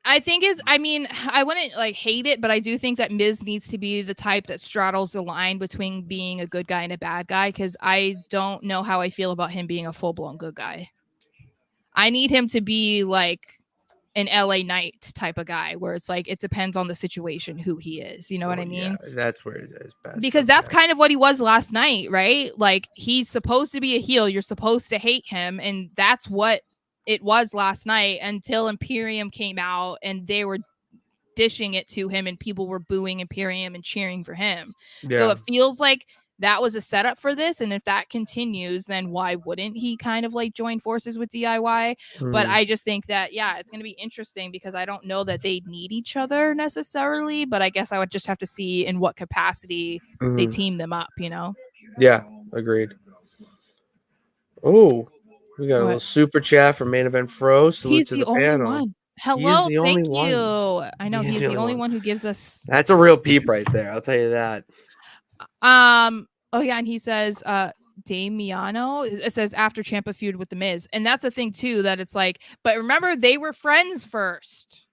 I think I mean, I wouldn't like hate it, but I do think that Miz needs to be the type that straddles the line between being a good guy and a bad guy, because I don't know how I feel about him being a full-blown good guy. I need him to be like an LA Knight type of guy, where it's like it depends on the situation who he is. You know what I mean? Yeah, that's where it is best. Because that's kind of what he was last night, right? Like, he's supposed to be a heel. You're supposed to hate him, and that's what it was last night until Imperium came out and they were dishing it to him and people were booing Imperium and cheering for him. Yeah. So it feels like that was a setup for this, and if that continues, then why wouldn't he kind of like join forces with DIY? But I just think that, yeah, it's going to be interesting because I don't know that they need each other necessarily, but I guess I would just have to see in what capacity they team them up, you know? Yeah, agreed. Oh, we got a little super chat from Main Event Fro. Salute He's to the only panel. One. Hello, thank you. I know he's the only one who gives us. That's a real peep right there. I'll tell you that. Oh yeah, and he says, Damiano. It says after Ciampa feud with the Miz, and that's the thing too, that it's like, but remember they were friends first.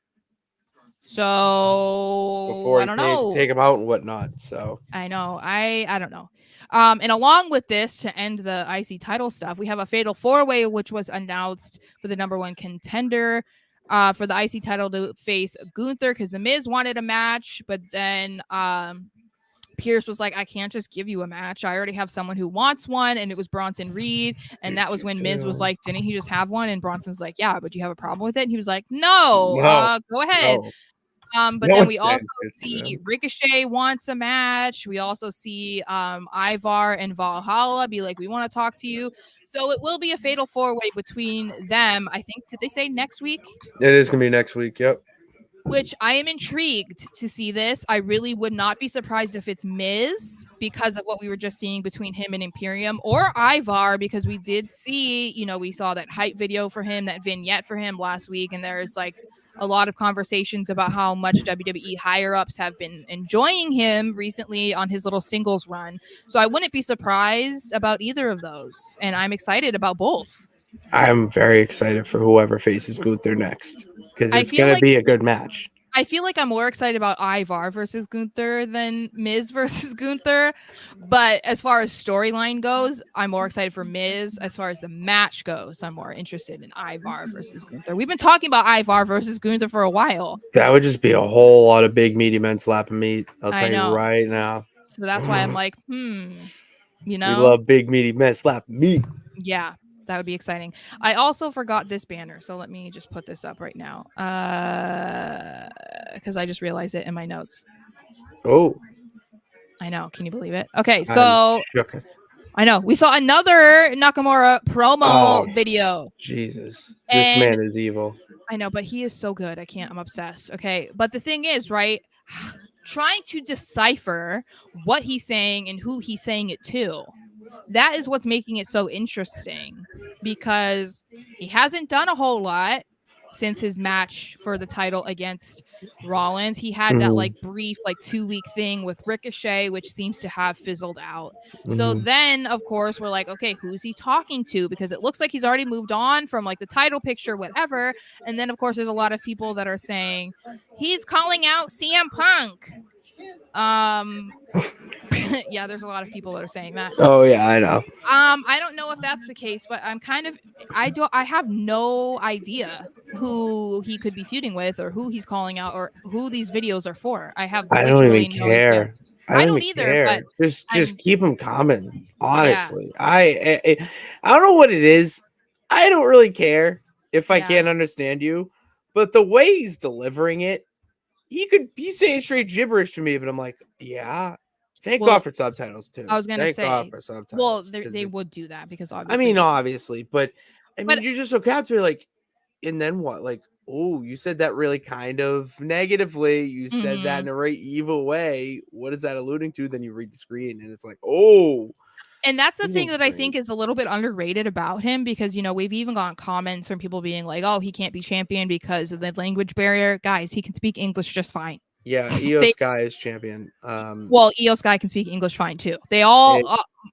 So before I don't know, take him out and whatnot. So I know, I don't know. And along with this, to end the IC title stuff, we have a fatal 4-way, which was announced for the #1 contender for the IC title to face Gunther, because the Miz wanted a match, but then Pierce was like, I can't just give you a match. I already have someone who wants one, and it was Bronson Reed. And that was when Miz was like, didn't he just have one? And Bronson's like, yeah, but you have a problem with it? And he was like, no. Go ahead. No. But then we also see Ricochet wants a match. We also see Ivar and Valhalla be like, we want to talk to you. So it will be a fatal 4-way between them. I think, did they say next week? It is going to be next week. Yep. Which I am intrigued to see this. I really would not be surprised if it's Miz, because of what we were just seeing between him and Imperium, or Ivar, because we did see, you know, we saw that hype video for him, that vignette for him last week. And there's like a lot of conversations about how much WWE higher ups have been enjoying him recently on his little singles run. So I wouldn't be surprised about either of those. And I'm excited about both. I'm very excited for whoever faces Gunther next, because it's going to be a good match. I feel like I'm more excited about Ivar versus Gunther than Miz versus Gunther. But as far as storyline goes, I'm more excited for Miz. As far as the match goes, I'm more interested in Ivar versus Gunther. We've been talking about Ivar versus Gunther for a while. That would just be a whole lot of big meaty men slapping meat. I'll tell you right now. So that's why I'm like, you know. We love big meaty men slapping meat. Yeah. That would be exciting. I also forgot this banner, so let me just put this up right now. Because I just realized it in my notes. Oh. I know. Can you believe it? Okay, so I know. We saw another Nakamura promo video. Jesus. This man is evil. I know, but he is so good. I'm obsessed. Okay. But the thing is, right, trying to decipher what he's saying and who he's saying it to. That is what's making it so interesting, because he hasn't done a whole lot since his match for the title against Rollins. He had that like brief, like 2-week thing with Ricochet, which seems to have fizzled out. So then, of course, we're like, okay, who's he talking to? Because it looks like he's already moved on from like the title picture, whatever. And then, of course, there's a lot of people that are saying he's calling out CM Punk. Yeah, there's a lot of people that are saying that. Oh yeah, I know. I don't know if that's the case, but I have no idea who he could be feuding with, or who he's calling out, or who these videos are for. I don't even care. I don't either. Care. But just keep them coming. Honestly, yeah. I don't know what it is. I don't really care if I can't understand you, but the way he's delivering it, he's saying straight gibberish to me, but I'm like, yeah. Thank God for subtitles too. I was gonna say, God for subtitles. Well, they would do that because obviously. I mean, obviously, but you're just so captivated. Like, and then what? Like, oh, you said that really kind of negatively. You said that in a very evil way. What is that alluding to? Then you read the screen, and it's like, oh. And that's the thing that I think is a little bit underrated about him, because, you know, we've even gotten comments from people being like, oh, he can't be champion because of the language barrier. Guys, he can speak English just fine. Yeah, Io Sky is champion. Well, Io Sky can speak English fine too. They all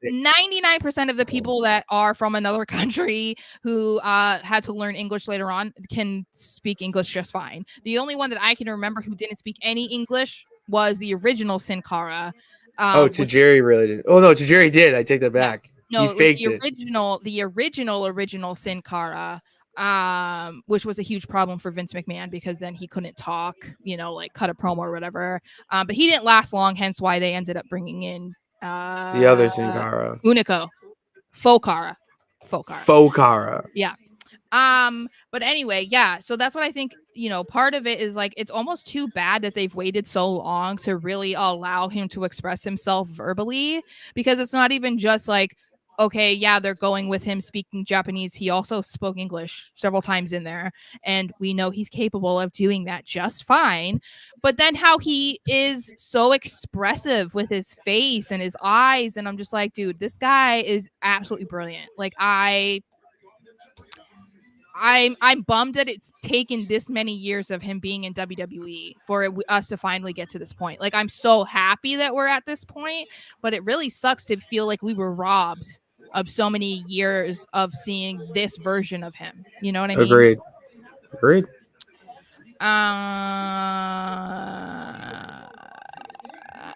99% of the people that are from another country who had to learn English later on can speak English just fine. The only one that I can remember who didn't speak any English was the original Sin Cara. Tajiri really did. Oh no, Tajiri did. I take that back. No, he it was faked the original Sin Cara, which was a huge problem for Vince McMahon because then he couldn't talk, like cut a promo or whatever. But he didn't last long, hence why they ended up bringing in the other Sin Cara. Unico. Faux Cara. Yeah. But anyway, yeah, so that's what I think, part of it is like it's almost too bad that they've waited so long to really allow him to express himself verbally, because it's not even just like, okay, yeah, they're going with him speaking Japanese. He also spoke English several times in there, and we know he's capable of doing that just fine. But then how he is so expressive with his face and his eyes, and I'm just like, dude, this guy is absolutely brilliant. Like I'm bummed that it's taken this many years of him being in WWE for us to finally get to this point. Like, I'm so happy that we're at this point, but it really sucks to feel like we were robbed of so many years of seeing this version of him. You know what I mean? Agreed.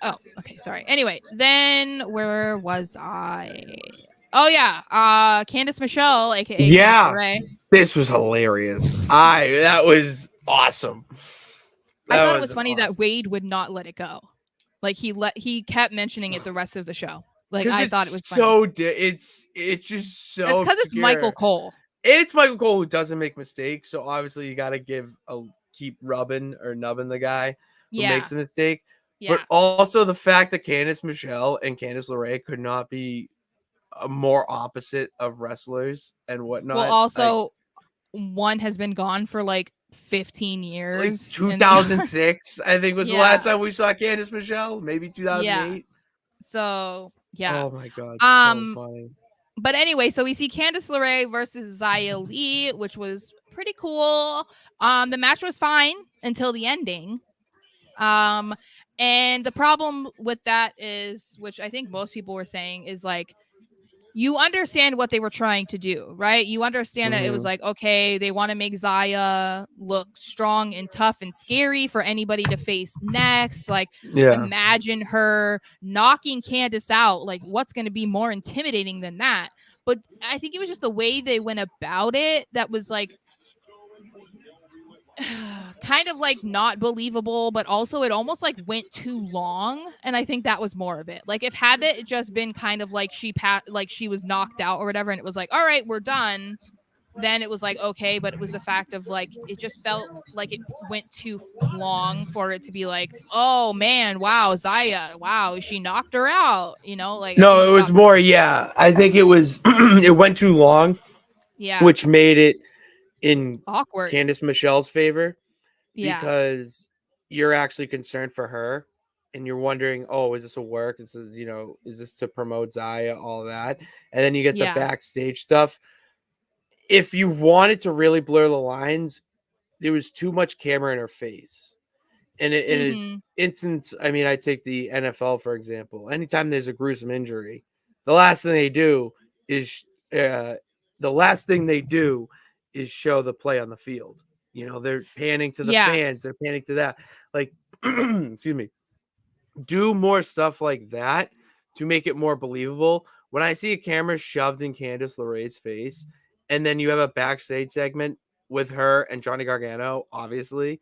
Oh, okay, sorry. Anyway, then where was I? Oh yeah, Candice Michelle, aka yeah, Candice LeRae. This was hilarious. That was awesome. I thought it was funny that Wade would not let it go. Like he kept mentioning it the rest of the show. Like I thought it was so it's just so. It's because it's Michael Cole. And it's Michael Cole who doesn't make mistakes. So obviously you got to keep rubbing or nubbing the guy who makes a mistake. Yeah. But also the fact that Candice Michelle and Candice LeRae could not be more opposite of wrestlers and whatnot. Well, also one has been gone for like 15 years. Like 2006, I think was the last time we saw Candice Michelle. Maybe 2008. Yeah. So yeah. Oh my god. So funny. But anyway, so we see Candice LeRae versus Xia Li, which was pretty cool. The match was fine until the ending. And the problem with that is, which I think most people were saying, is like, you understand what they were trying to do, right? You understand that it was like, okay, they want to make Xia look strong and tough and scary for anybody to face next. Like, imagine her knocking Candice out. Like, what's going to be more intimidating than that? But I think it was just the way they went about it that was like, kind of like not believable, but also it almost like went too long, and I think that was more of it. Like, if had it just been kind of like she was knocked out or whatever, and it was like, all right, we're done, then it was like, okay. But it was the fact of like, it just felt like it went too long for it to be like, oh man, wow, Xia, wow, she knocked her out, like. No, it was more, I think it was it went too long, which made it in awkward Candice Michelle's favor, because you're actually concerned for her and you're wondering, oh, is this a work? Is this, is this to promote Xia, all that? And then you get the backstage stuff. If you wanted to really blur the lines, there was too much camera in her face. And in an instance, I mean, I take the NFL, for example. Anytime there's a gruesome injury, the last thing they do is show the play on the field. They're panning to the fans. They're panning to that. Like, excuse me. Do more stuff like that to make it more believable. When I see a camera shoved in Candice LeRae's face, and then you have a backstage segment with her and Johnny Gargano, obviously,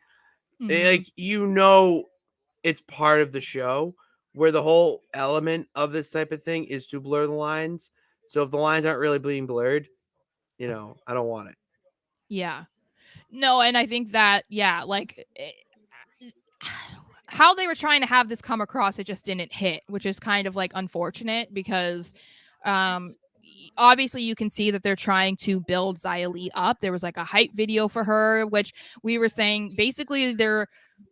like, it's part of the show where the whole element of this type of thing is to blur the lines. So if the lines aren't really being blurred, I don't want it. Yeah. No, and I think that, like, how they were trying to have this come across, it just didn't hit, which is kind of like unfortunate, because obviously you can see that they're trying to build Xia Li up. There was like a hype video for her, which we were saying basically they're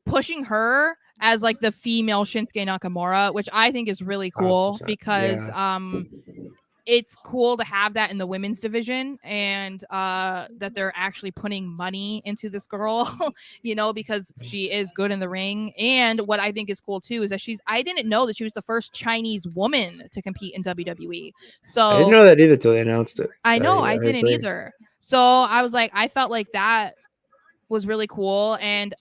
pushing her as like the female Shinsuke Nakamura, which I think is really cool, 100%. because it's cool to have that in the women's division, and that they're actually putting money into this girl, because she is good in the ring. And what I think is cool too is that I didn't know that she was the first Chinese woman to compete in WWE. So I didn't know that either till they announced it. I know I didn't agree. either. So I was like, I felt like that was really cool. And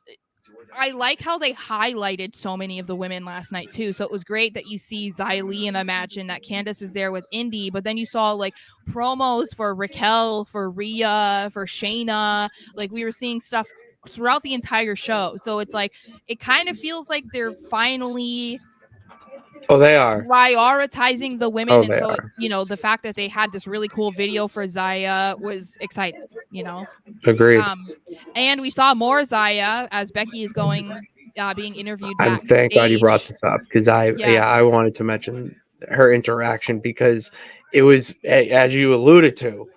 I like how they highlighted so many of the women last night too. So it was great that you see Xia Li in a match and that Candice is there with Indy, but then you saw like promos for Raquel, for Rhea, for Shayna. Like we were seeing stuff throughout the entire show. So it's like it kind of feels like they're finally they are prioritizing the women. And they so are. the fact that they had this really cool video for Xia was exciting. Agreed. And we saw more Xia as Becky is being interviewed backstage. Thank God you brought this up because I wanted to mention her interaction because it was, as you alluded to,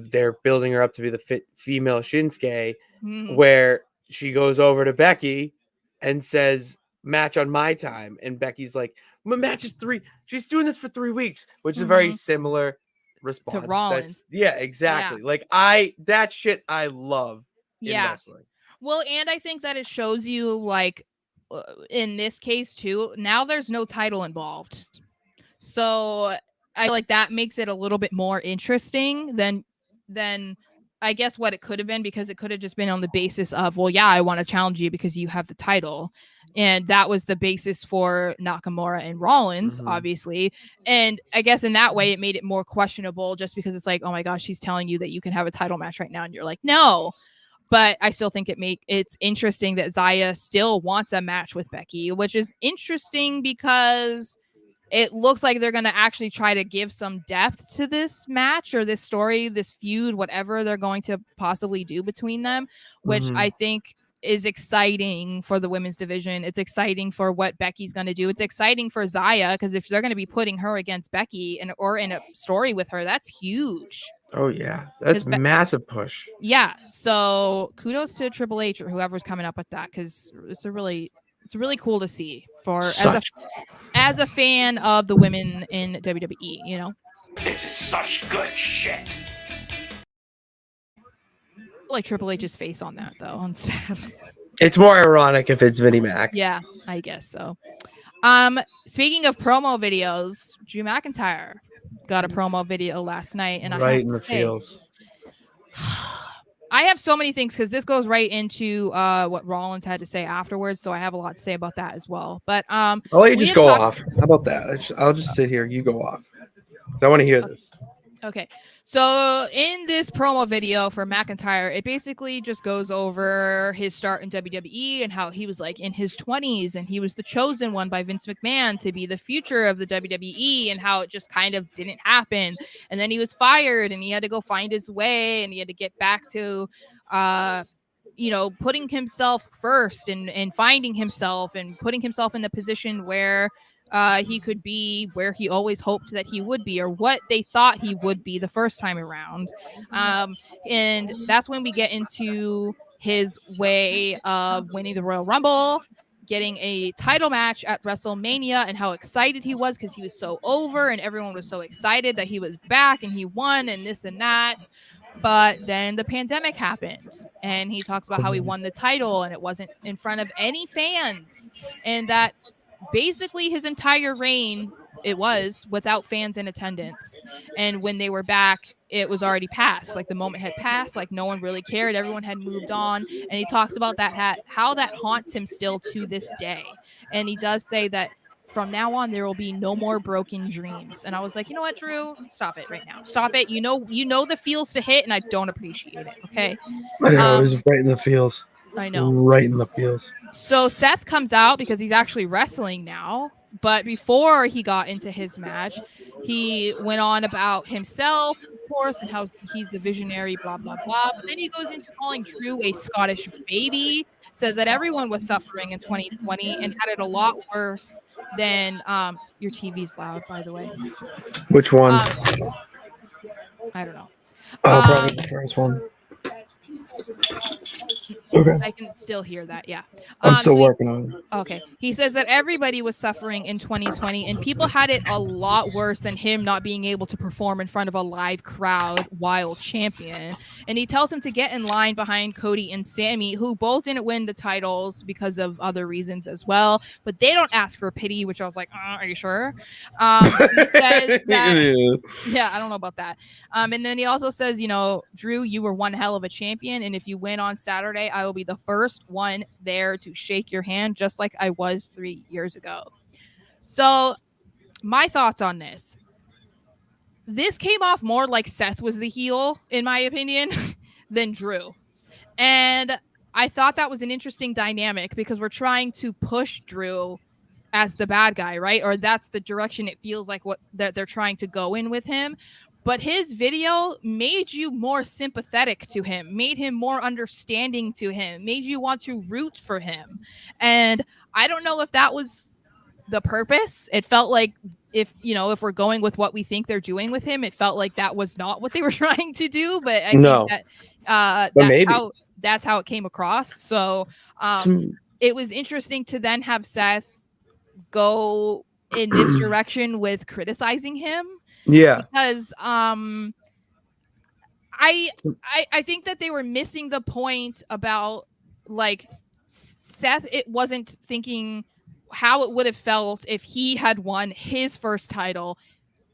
they're building her up to be the female Shinsuke, where she goes over to Becky and says, "Match on my time," and Becky's like, "My match is 3. She's doing this for 3 weeks," which is a very similar response to Rollins. Exactly. Like that shit I love in wrestling. Well, and I think that it shows you, like, in this case too, now there's no title involved. So I feel like that makes it a little bit more interesting than I guess what it could have been, because it could have just been on the basis of, well, yeah, I want to challenge you because you have the title. And that was the basis for Nakamura and Rollins, obviously. And I guess in that way, it made it more questionable just because it's like, oh my gosh, she's telling you that you can have a title match right now. And you're like, no. But I still think it's interesting that Xia still wants a match with Becky, which is interesting because it looks like they're going to actually try to give some depth to this match or this story, this feud, whatever they're going to possibly do between them, which I think is exciting for the women's division. It's exciting for what Becky's going to do. It's exciting for Xia because if they're going to be putting her against Becky or in a story with her, that's huge. Oh yeah, that's massive push. Yeah, so kudos to Triple H or whoever's coming up with that, because it's really cool to see as a fan of the women in WWE. This is such good shit. Like Triple H's face on that though. It's more ironic if it's Vinnie Mac. Yeah, I guess so. Speaking of promo videos, Drew McIntyre got a promo video last night, and right in the feels. I have so many things because this goes right into what Rollins had to say afterwards, so I have a lot to say about that as well. But I'll let you just go off. How about that? I'll just sit here. You go off. So I want to hear this. Okay. So in this promo video for McIntyre, it basically just goes over his start in WWE and how he was like in his 20s and he was the chosen one by Vince McMahon to be the future of the WWE, and how it just kind of didn't happen. And then he was fired and he had to go find his way and he had to get back to putting himself first and finding himself and putting himself in a position where he could be where he always hoped that he would be, or what they thought he would be the first time around. And that's when we get into his way of winning the Royal Rumble, getting a title match at WrestleMania, and how excited he was because he was so over and everyone was so excited that he was back and he won and this and that. But then the pandemic happened and he talks about how he won the title and it wasn't in front of any fans, and that basically his entire reign, it was without fans in attendance. And when they were back, it was already past. Like the moment had passed, like no one really cared. Everyone had moved on. And he talks about that, how that haunts him still to this day. And he does say that from now on, there will be no more broken dreams. And I was like, you know what, Drew? Stop it right now. Stop it. You know the feels to hit, and I don't appreciate it. Okay. I know, it was right in the feels. I know. Right in the feels. So Seth comes out because he's actually wrestling now. But before he got into his match, he went on about himself, of course, and how he's the visionary, blah, blah, blah. But then he goes into calling Drew a Scottish baby, says that everyone was suffering in 2020 and had it a lot worse than your TV's loud, by the way. Which one? I don't know. Probably the first one. Okay. I can still hear that. Yeah. I'm still So working on it. okay. He says that everybody was suffering in 2020 and people had it a lot worse than him not being able to perform in front of a live crowd while champion. And he tells him to get in line behind Cody and Sammy, who both didn't win the titles because of other reasons as well. But they don't ask for pity, which I was like, are you sure? He says that yeah, I don't know about that. And then he also says, Drew, you were one hell of a champion. And if you win on Saturday, I will be the first one there to shake your hand, just like I was 3 years ago. So my thoughts on this. This came off more like Seth was the heel, in my opinion, than Drew. And I thought that was an interesting dynamic because we're trying to push Drew as the bad guy, right? Or that's the direction it feels like what that they're trying to go in with him. But his video made you more sympathetic to him, made him more understanding to him, made you want to root for him. And I don't know if that was the purpose. It felt like if we're going with what we think they're doing with him, it felt like that was not what they were trying to do. But I think that that's how it came across. So it was interesting to then have Seth go in this direction with criticizing him. Yeah. Because I think that they were missing the point about like Seth. It wasn't thinking how it would have felt if he had won his first title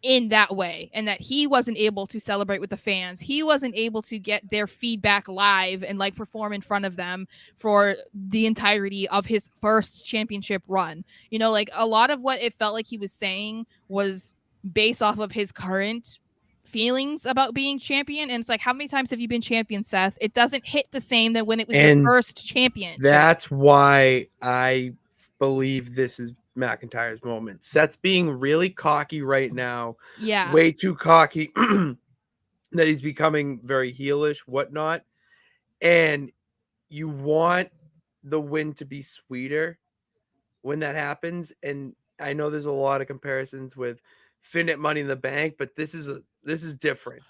in that way, and that he wasn't able to celebrate with the fans. He wasn't able to get their feedback live and like perform in front of them for the entirety of his first championship run. Like a lot of what it felt like he was saying was based off of his current feelings about being champion. And it's like, how many times have you been champion, Seth? It doesn't hit the same than when it was your first champion. That's why I believe this is McIntyre's moment. Seth's being really cocky right now. Yeah. Way too cocky that he's becoming very heelish, whatnot. And you want the win to be sweeter when that happens. And I know there's a lot of comparisons with Finn at Money in the Bank, but this is different.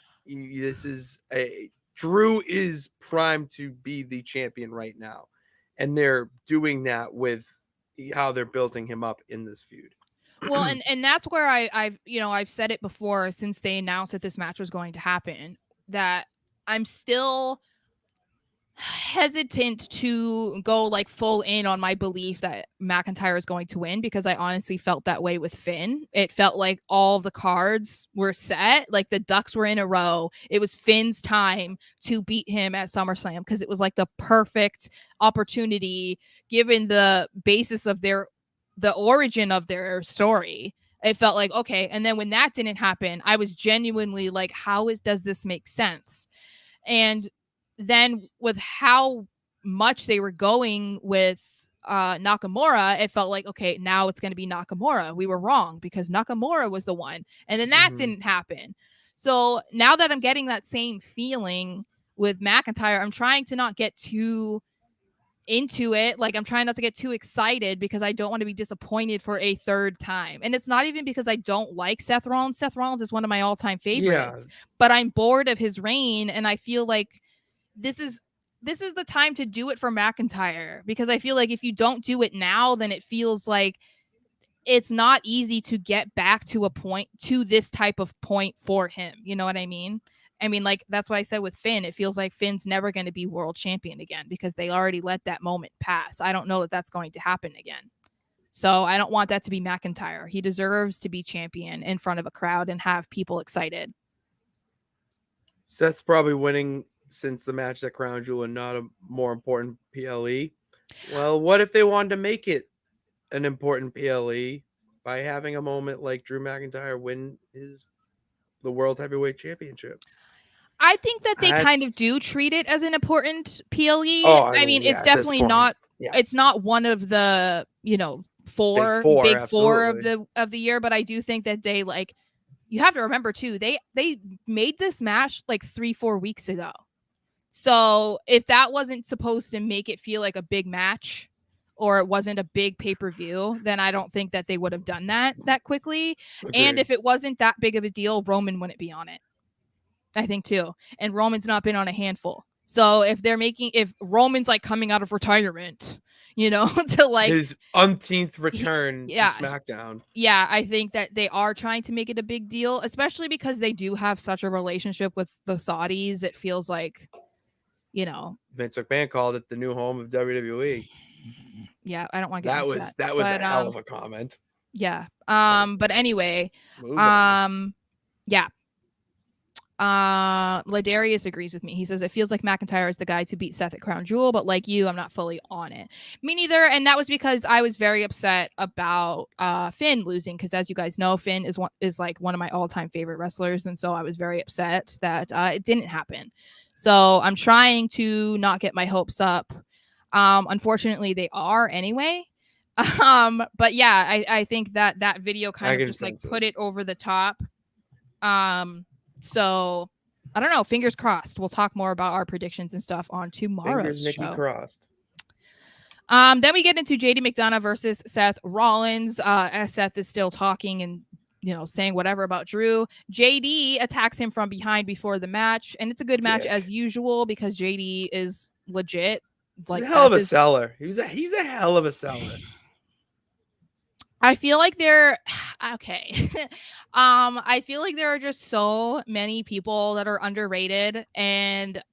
Drew is primed to be the champion right now. And they're doing that with how they're building him up in this feud. Well, and that's where I've said it before since they announced that this match was going to happen, that I'm still hesitant to go like full in on my belief that McIntyre is going to win, because I honestly felt that way with Finn. It felt like all the cards were set, like the ducks were in a row. It was Finn's time to beat him at SummerSlam because it was like the perfect opportunity given the basis of the origin of their story. It felt like, okay. And then when that didn't happen, I was genuinely like, does this make sense? And then with how much they were going with Nakamura, it felt like, okay, now it's going to be Nakamura. We were wrong because Nakamura was the one. And then that didn't happen. So now that I'm getting that same feeling with McIntyre, I'm trying to not get too into it. Like, I'm trying not to get too excited because I don't want to be disappointed for a third time. And it's not even because I don't like Seth Rollins. Seth Rollins is one of my all-time favorites. Yeah. But I'm bored of his reign, and I feel like this is the time to do it for McIntyre, because I feel like if you don't do it now, then it feels like it's not easy to get back to this type of point for him. You know what I mean? I mean, like, that's what I said with Finn. It feels like Finn's never going to be world champion again because they already let that moment pass. I don't know that that's going to happen again. So I don't want that to be McIntyre. He deserves to be champion in front of a crowd and have people excited. Seth's probably winning since the match at Crown Jewel and not a more important PLE. Well, what if they wanted to make it an important PLE by having a moment like Drew McIntyre win the World Heavyweight Championship? I think that they kind of do treat it as an important PLE. I mean, it's definitely not. Yes. It's not one of the big four of the year, but I do think that they like. You have to remember too. They made this match like 3-4 weeks ago. So if that wasn't supposed to make it feel like a big match, or it wasn't a big pay-per-view, then I don't think that they would have done that quickly. Okay. And if it wasn't that big of a deal, Roman wouldn't be on it, I think too. And Roman's not been on a handful. So if Roman's like coming out of retirement, to like his umpteenth return to yeah. SmackDown. Yeah, I think that they are trying to make it a big deal, especially because they do have such a relationship with the Saudis. It feels like, Vince McMahon called it the new home of WWE. Yeah, I don't want to get into that. That was a hell of a comment. Yeah. But anyway, Moving on. yeah. Ladarius agrees with me. He says it feels like McIntyre is the guy to beat Seth at Crown Jewel, but like you, I'm not fully on it. Me neither. And that was because I was very upset about Finn losing, because as you guys know, Finn is like one of my all-time favorite wrestlers, and so I was very upset that it didn't happen. So I'm trying to not get my hopes up. Unfortunately, they are anyway. But yeah, I think that video kind of just like put it over the top. So I don't know. Fingers crossed. We'll talk more about our predictions and stuff on tomorrow's show. Nikki crossed. Then we get into JD McDonough versus Seth Rollins. As Seth is still talking and saying whatever about Drew. JD attacks him from behind before the match, and it's a good match as usual because JD is legit. Like, he's a hell of a seller. He's a hell of a seller. I feel like they're okay. I feel like there are just so many people that are underrated, and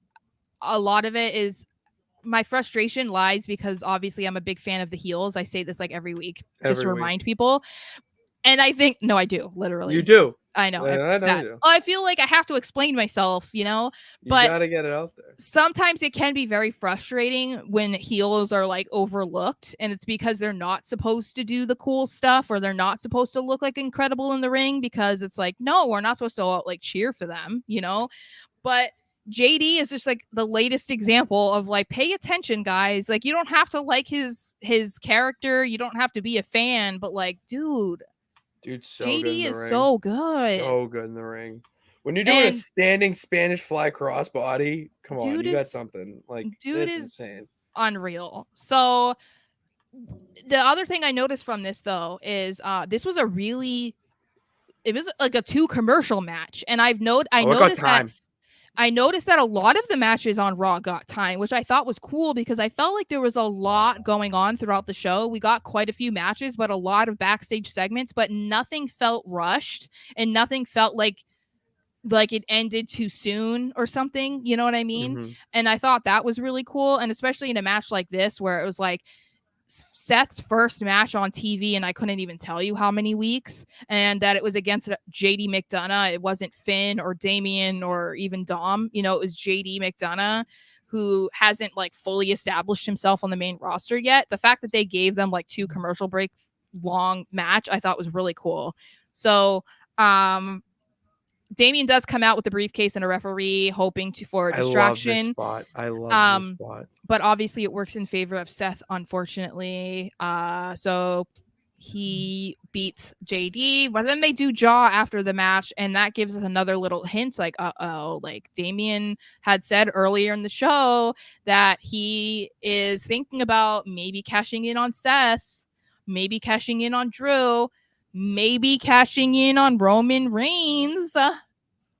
a lot of it is my frustration lies because obviously I'm a big fan of the heels. I say this like every week just to remind people. And I think, no, I do, literally. You do. I know. I know you do. I feel like I have to explain myself, You but gotta get it out there. Sometimes it can be very frustrating when heels are like overlooked, and it's because they're not supposed to do the cool stuff, or they're not supposed to look like incredible in the ring, because it's like, no, we're not supposed to like cheer for them, But JD is just like the latest example of like, pay attention, guys. Like, you don't have to like his character, you don't have to be a fan, but like, dude's so JD good in the is ring. So good. So good in the ring. When you're doing a standing Spanish fly crossbody, come on, you got something. Like, dude is insane. Unreal. So the other thing I noticed from this though is this was it was like a 2 commercial match, and I noticed that a lot of the matches on Raw got time, which I thought was cool because I felt like there was a lot going on throughout the show. We got quite a few matches, but a lot of backstage segments, but nothing felt rushed and nothing felt like it ended too soon or something. You know what I mean? Mm-hmm. And I thought that was really cool. And especially in a match like this, where it was like Seth's first match on TV, and I couldn't even tell you how many weeks, and that it was against JD McDonough. It wasn't Finn or Damian or even Dom. It was JD McDonough, who hasn't like fully established himself on the main roster yet. The fact that they gave them like 2 commercial breaks long match, I thought was really cool. So, Damian does come out with the briefcase and a referee, hoping for a distraction. I love this spot. But obviously it works in favor of Seth, unfortunately. So he beats JD, but then they do jaw after the match, and that gives us another little hint, like, like Damian had said earlier in the show that he is thinking about maybe cashing in on Seth, maybe cashing in on Drew, maybe cashing in on Roman Reigns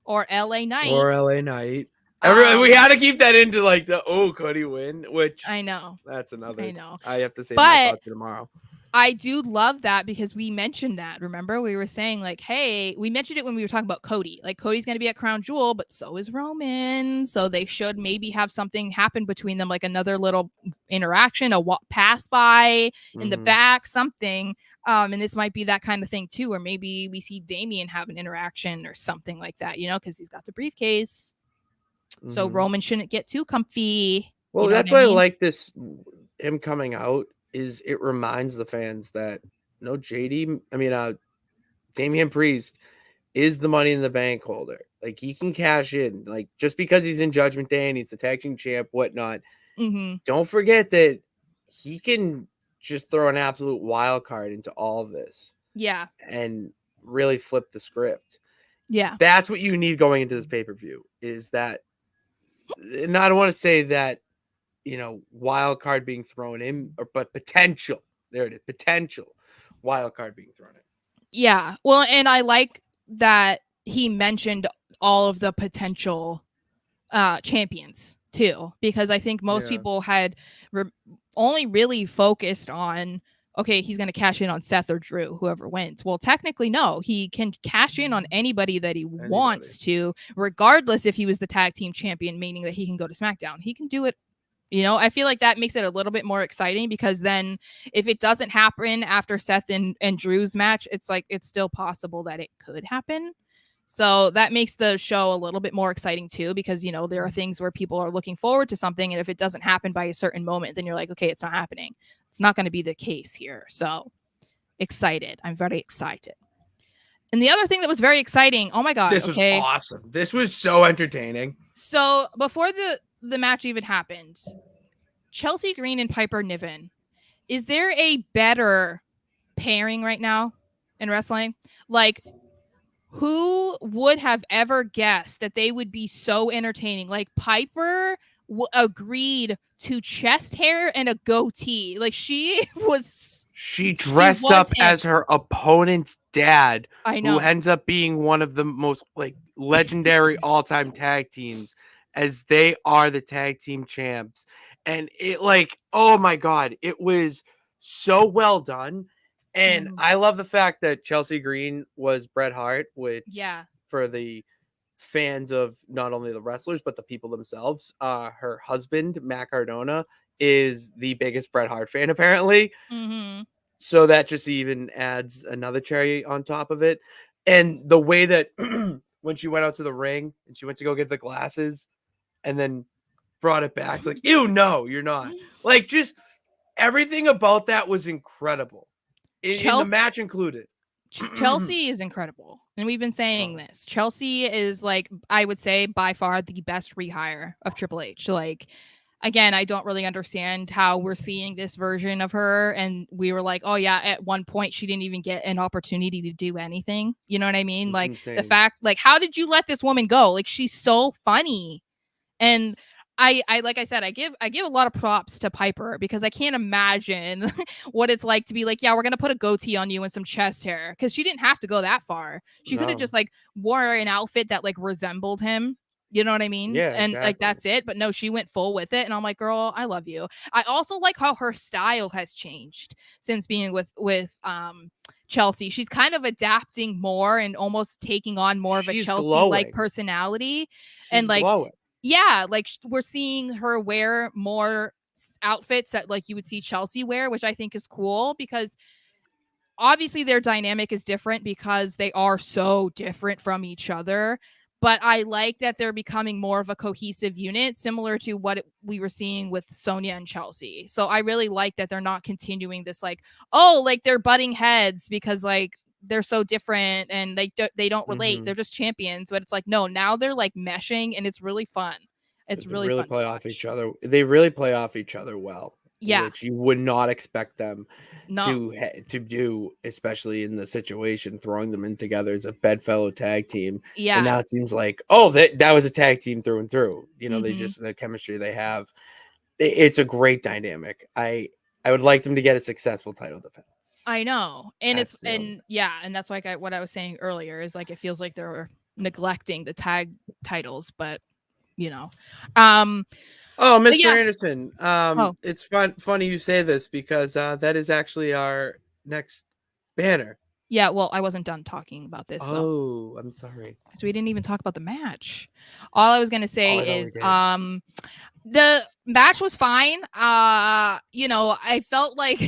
or LA Knight. We had to keep that into like could he win? Which I know. That's another. I know. I have to say my thoughts tomorrow. I do love that because we mentioned that. Remember, we were saying like, hey, we mentioned it when we were talking about Cody. Like, Cody's going to be at Crown Jewel, but so is Roman. So they should maybe have something happen between them, like another little interaction, a pass by in the back, something. And this might be that kind of thing too, or maybe we see Damian have an interaction or something like that, because he's got the briefcase. So Roman shouldn't get too comfy. Well, that's why I like this. Him coming out is it reminds the fans that Damian Priest is the Money in the Bank holder. Like, he can cash in. Like, just because he's in Judgment Day and he's the tag team champ, whatnot. Don't forget that he can just throw an absolute wild card into all of this. Yeah. And really flip the script. Yeah. That's what you need going into this pay-per-view, is that, and I don't want to say that, wild card being thrown in, but potential. There it is. Potential wild card being thrown in. Yeah. Well, and I like that he mentioned all of the potential champions. too, because I think most people had only really focused on, okay, he's going to cash in on Seth or Drew, whoever wins. Well, technically, no, he can cash in on anybody that he wants to, regardless if he was the tag team champion, meaning that he can go to SmackDown. He can do it. I feel like that makes it a little bit more exciting, because then if it doesn't happen after Seth and Drew's match, it's like, it's still possible that it could happen. So that makes the show a little bit more exciting too, because, there are things where people are looking forward to something, and if it doesn't happen by a certain moment, then you're like, okay, it's not happening. It's not going to be the case here. So excited. I'm very excited. And the other thing that was very exciting, oh my God. This was awesome. This was so entertaining. So before the match even happened, Chelsea Green and Piper Niven, is there a better pairing right now in wrestling? Like, who would have ever guessed that they would be so entertaining? Like, Piper agreed to chest hair and a goatee. Like, she dressed up as her opponent's dad, I know, who ends up being one of the most like legendary all-time tag teams, as they are the tag team champs. And it, like, oh my God, it was so well done. And I love the fact that Chelsea Green was Bret Hart, which for the fans of not only the wrestlers, but the people themselves, her husband, Matt Cardona, is the biggest Bret Hart fan, apparently. So that just even adds another cherry on top of it. And the way that when she went out to the ring and she went to go get the glasses and then brought it back, it's like, ew, no, you're not. Like, just everything about that was incredible. In the match included. Chelsea is incredible. And we've been saying this. Chelsea is, like, I would say by far the best rehire of Triple H. Like, again, I don't really understand how we're seeing this version of her. And we were like, oh yeah, at one point she didn't even get an opportunity to do anything. You know what I mean? It's like insane. The fact, like, how did you let this woman go? Like, she's so funny. And I like I said, I give a lot of props to Piper, because I can't imagine what it's like to be like, yeah, we're gonna put a goatee on you and some chest hair, because she didn't have to go that far. She could have just like wore an outfit that like resembled him. You know what I mean? Yeah, and exactly. like that's it. But no, she went full with it, and I'm like, girl, I love you. I also like how her style has changed since being with Chelsea. She's kind of adapting more and almost taking on more of a Chelsea-like personality. And like glowing. Yeah, like we're seeing her wear more outfits that like you would see Chelsea wear, which I think is cool, because obviously their dynamic is different because they are so different from each other. But I like that they're becoming more of a cohesive unit, similar to what we were seeing with Sonya and Chelsea. So I really like that they're not continuing this like, oh, like they're butting heads because like they're so different and they don't relate. They're just champions. But it's like, no, now they're like meshing, and it's really fun. It's really fun play to off watch. each other. They really play off each other well. Yeah, which you would not expect them to do, especially in the situation, throwing them in together as a bedfellow tag team. Yeah, and now it seems like, oh, that was a tag team through and through. They just, the chemistry they have. It's a great dynamic. I would like them to get a successful title defense. I know. And and that's like what I was saying earlier is like, it feels like they're neglecting the tag titles, but Oh, Mr. Anderson. It's funny you say this, because that is actually our next banner. Yeah, well, I wasn't done talking about this though. Oh, I'm sorry. Because we didn't even talk about the match. All I was gonna say is the match was fine. I felt like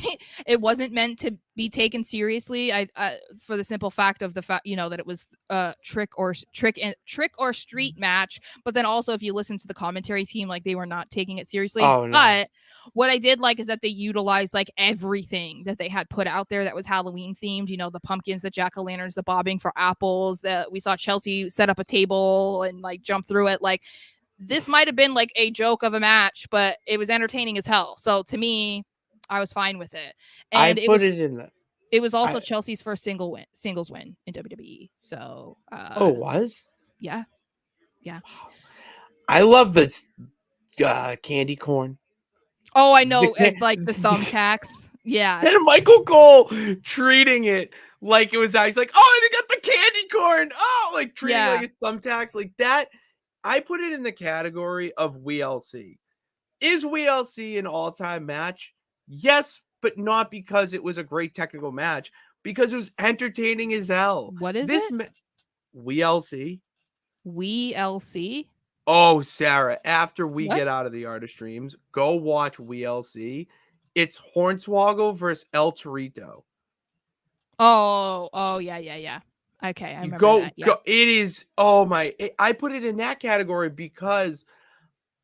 it wasn't meant to be taken seriously. I for the simple fact of the fact, that it was a trick or street match. But then also, if you listen to the commentary team, like they were not taking it seriously. Oh, no. But what I did like is that they utilized like everything that they had put out there that was Halloween themed. The pumpkins, the jack-o'-lanterns, the bobbing for apples. That we saw Chelsea set up a table and like jump through it. Like, this might have been like a joke of a match, but it was entertaining as hell. So to me, I was fine with it. And it was also Chelsea's first singles win in WWE. So was? Yeah. Wow. I love the candy corn. Oh, I know, as like the thumbtacks. Yeah. And Michael Cole treating it like it was he's like, oh, I got the candy corn. Oh, like treating it like it's thumbtacks. Like that. I put it in the category of WLC. Is WLC an all-time match? Yes, but not because it was a great technical match, because it was entertaining as hell. What is it? WLC. WLC? Oh, Sarah, after we What? get out of the Art of Streams, go watch WLC. It's Hornswoggle versus El Torito. Oh, yeah. Okay, I You remember that. Yeah. go. It is. Oh my! I put it in that category because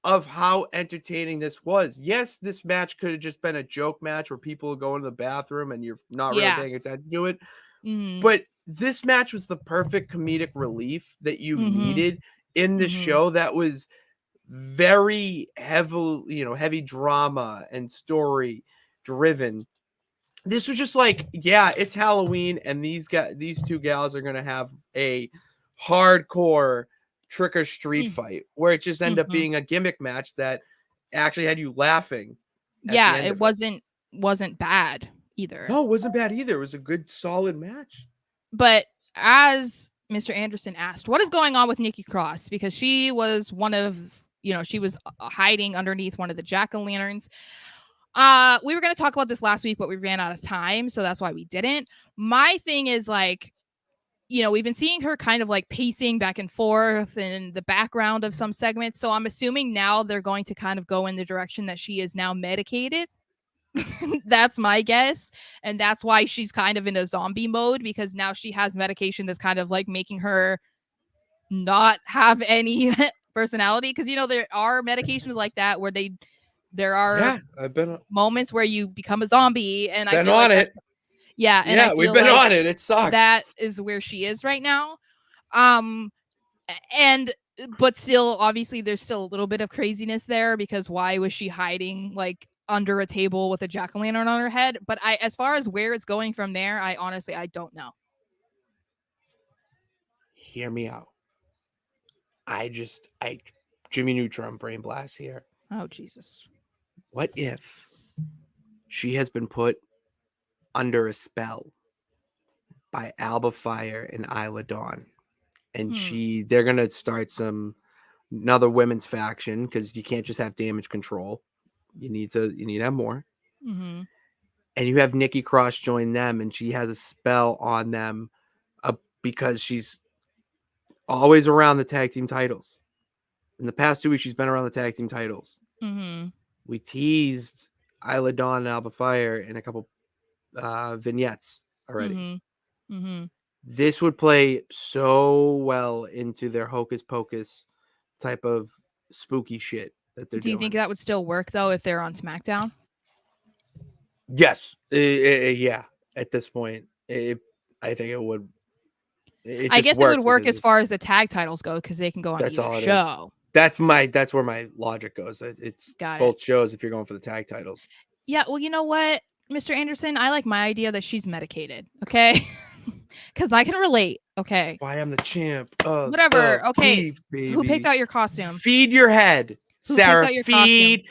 of how entertaining this was. Yes, this match could have just been a joke match where people go into the bathroom and you're not really Yeah. paying attention to it. Mhm. But this match was the perfect comedic relief that you Mhm. needed in the Mhm. show that was very heavy drama and story driven. This was just like, yeah, it's Halloween, and these two gals are gonna have a hardcore trick or street Mm. fight where it just ended up Mhm. being a gimmick match that actually had you laughing at the Yeah, end it of it. wasn't bad either. No, it wasn't bad either. It was a good, solid match. But as Mr. Anderson asked, what is going on with Nikki Cross? Because she was one of, she was hiding underneath one of the jack-o'-lanterns. We were going to talk about this last week, but we ran out of time, so that's why we didn't. My thing is like, we've been seeing her kind of like pacing back and forth in the background of some segments. So I'm assuming now they're going to kind of go in the direction that she is now medicated. That's my guess. And that's why she's kind of in a zombie mode, because now she has medication that's kind of like making her not have any personality. Because, there are medications like that where there are I've been moments where you become a zombie. And I been feel on like it. Yeah. And I Yeah, we've feel been like on it. It sucks. that is where she is right now. But still, obviously, there's still a little bit of craziness there, because why was she hiding like under a table with a jack-o'-lantern on her head? But as far as where it's going from there, I honestly don't know. Hear me out. Jimmy Neutron brain blast here. Oh, Jesus. What if she has been put under a spell by Alba Fire and Isla Dawn, and they're gonna start another women's faction, because you can't just have Damage Control. You need to have more. Mm-hmm. And you have Nikki Cross join them, and she has a spell on them because she's always around the tag team titles. In the past 2 weeks, she's been around the tag team titles. Mm-hmm. We teased Isla Dawn and Alba Fire in a couple vignettes already. Mm-hmm. Mm-hmm. This would play so well into their hocus pocus type of spooky shit that they're doing. Do you think that would still work though if they're on SmackDown? Yes. Yeah. At this point, I think it would. I guess it would work as far as the tag titles go, because they can go on either show. That's where my logic goes. It's both shows if you're going for the tag titles. Yeah, well, you know what, Mr. Anderson, I like my idea that she's medicated, okay? Because I can relate, okay? That's why I'm the champ. Whatever, okay. Peeps, baby. Who picked out your costume? Feed your head, Sarah. Feed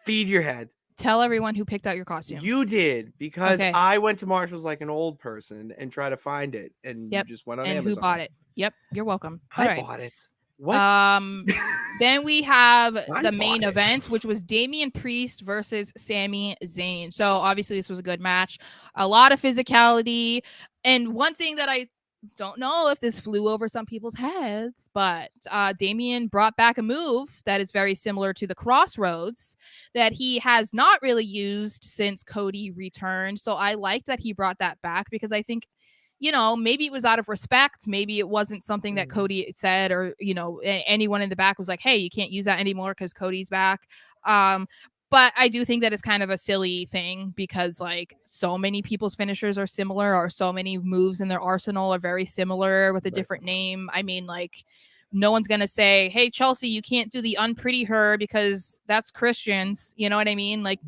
your head. Tell everyone who picked out your costume. You did, because I went to Marshall's like an old person and tried to find it, and you just went on Amazon. And who bought it? Yep, you're welcome. I bought it. What? Then we have the main event, which was Damian Priest versus Sami Zayn. So obviously this was a good match, a lot of physicality, and one thing that I don't know if this flew over some people's heads, but Damian brought back a move that is very similar to the Crossroads that he has not really used since Cody returned. So I like that he brought that back, because I think, maybe it was out of respect. Maybe it wasn't something that Cody said, or, anyone in the back was like, hey, you can't use that anymore because Cody's back. But I do think that it's kind of a silly thing, because like so many people's finishers are similar, or so many moves in their arsenal are very similar with a different name. I mean, like, no one's going to say, hey, Chelsea, you can't do the unpretty her because that's Christians. You know what I mean? Like,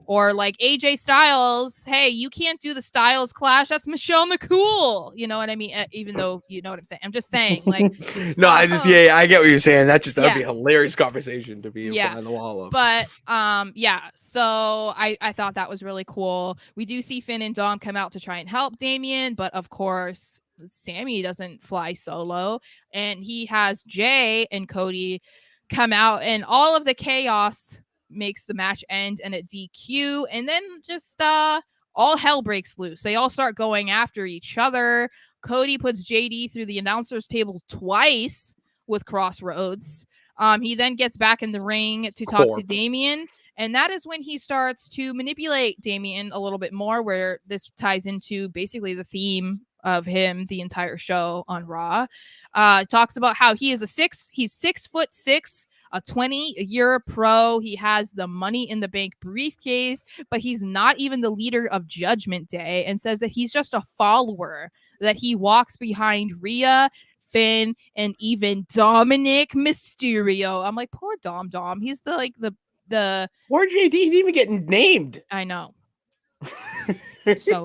or like AJ Styles, hey, you can't do the Styles Clash. That's Michelle McCool. You know what I mean? Even though you know what I'm saying. I'm just saying, like, no, I get what you're saying. That would be a hilarious conversation to be in the wall of. But so I thought that was really cool. We do see Finn and Dom come out to try and help Damian, but of course Sammy doesn't fly solo, and he has Jay and Cody come out, and all of the chaos makes the match end and a DQ, and then just all hell breaks loose. They all start going after each other. Cody puts JD through the announcer's table twice with Crossroads. He then gets back in the ring to talk to Damian, and that is when he starts to manipulate Damian a little bit more, where this ties into basically the theme of him the entire show on Raw. Talks about how he's 6'6", a 20-year pro. He has the Money in the Bank briefcase, but he's not even the leader of Judgment Day, and says that he's just a follower, that he walks behind Rhea, Finn, and even Dominic Mysterio. I'm like, poor Dom. He's the poor JD didn't even get named. I know. So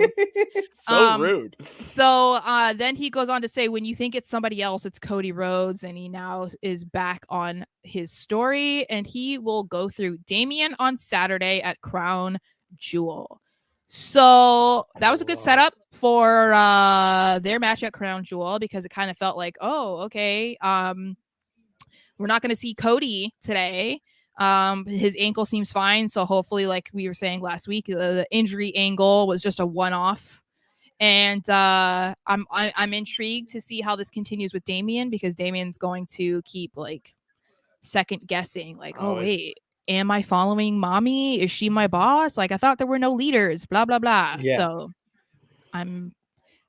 rude. So then he goes on to say, when you think it's somebody else, it's Cody Rhodes, and he now is back on his story, and he will go through Damian on Saturday at Crown Jewel. So that was a good setup for their match at Crown Jewel, because it kind of felt like, oh, okay, we're not going to see Cody today. His ankle seems fine, so hopefully, like we were saying last week, the injury angle was just a one-off. And I'm intrigued to see how this continues with Damian, because Damian's going to keep like second guessing, like, oh wait, am I following mommy? Is she my boss? Like, I thought there were no leaders, blah blah blah. Yeah. So I'm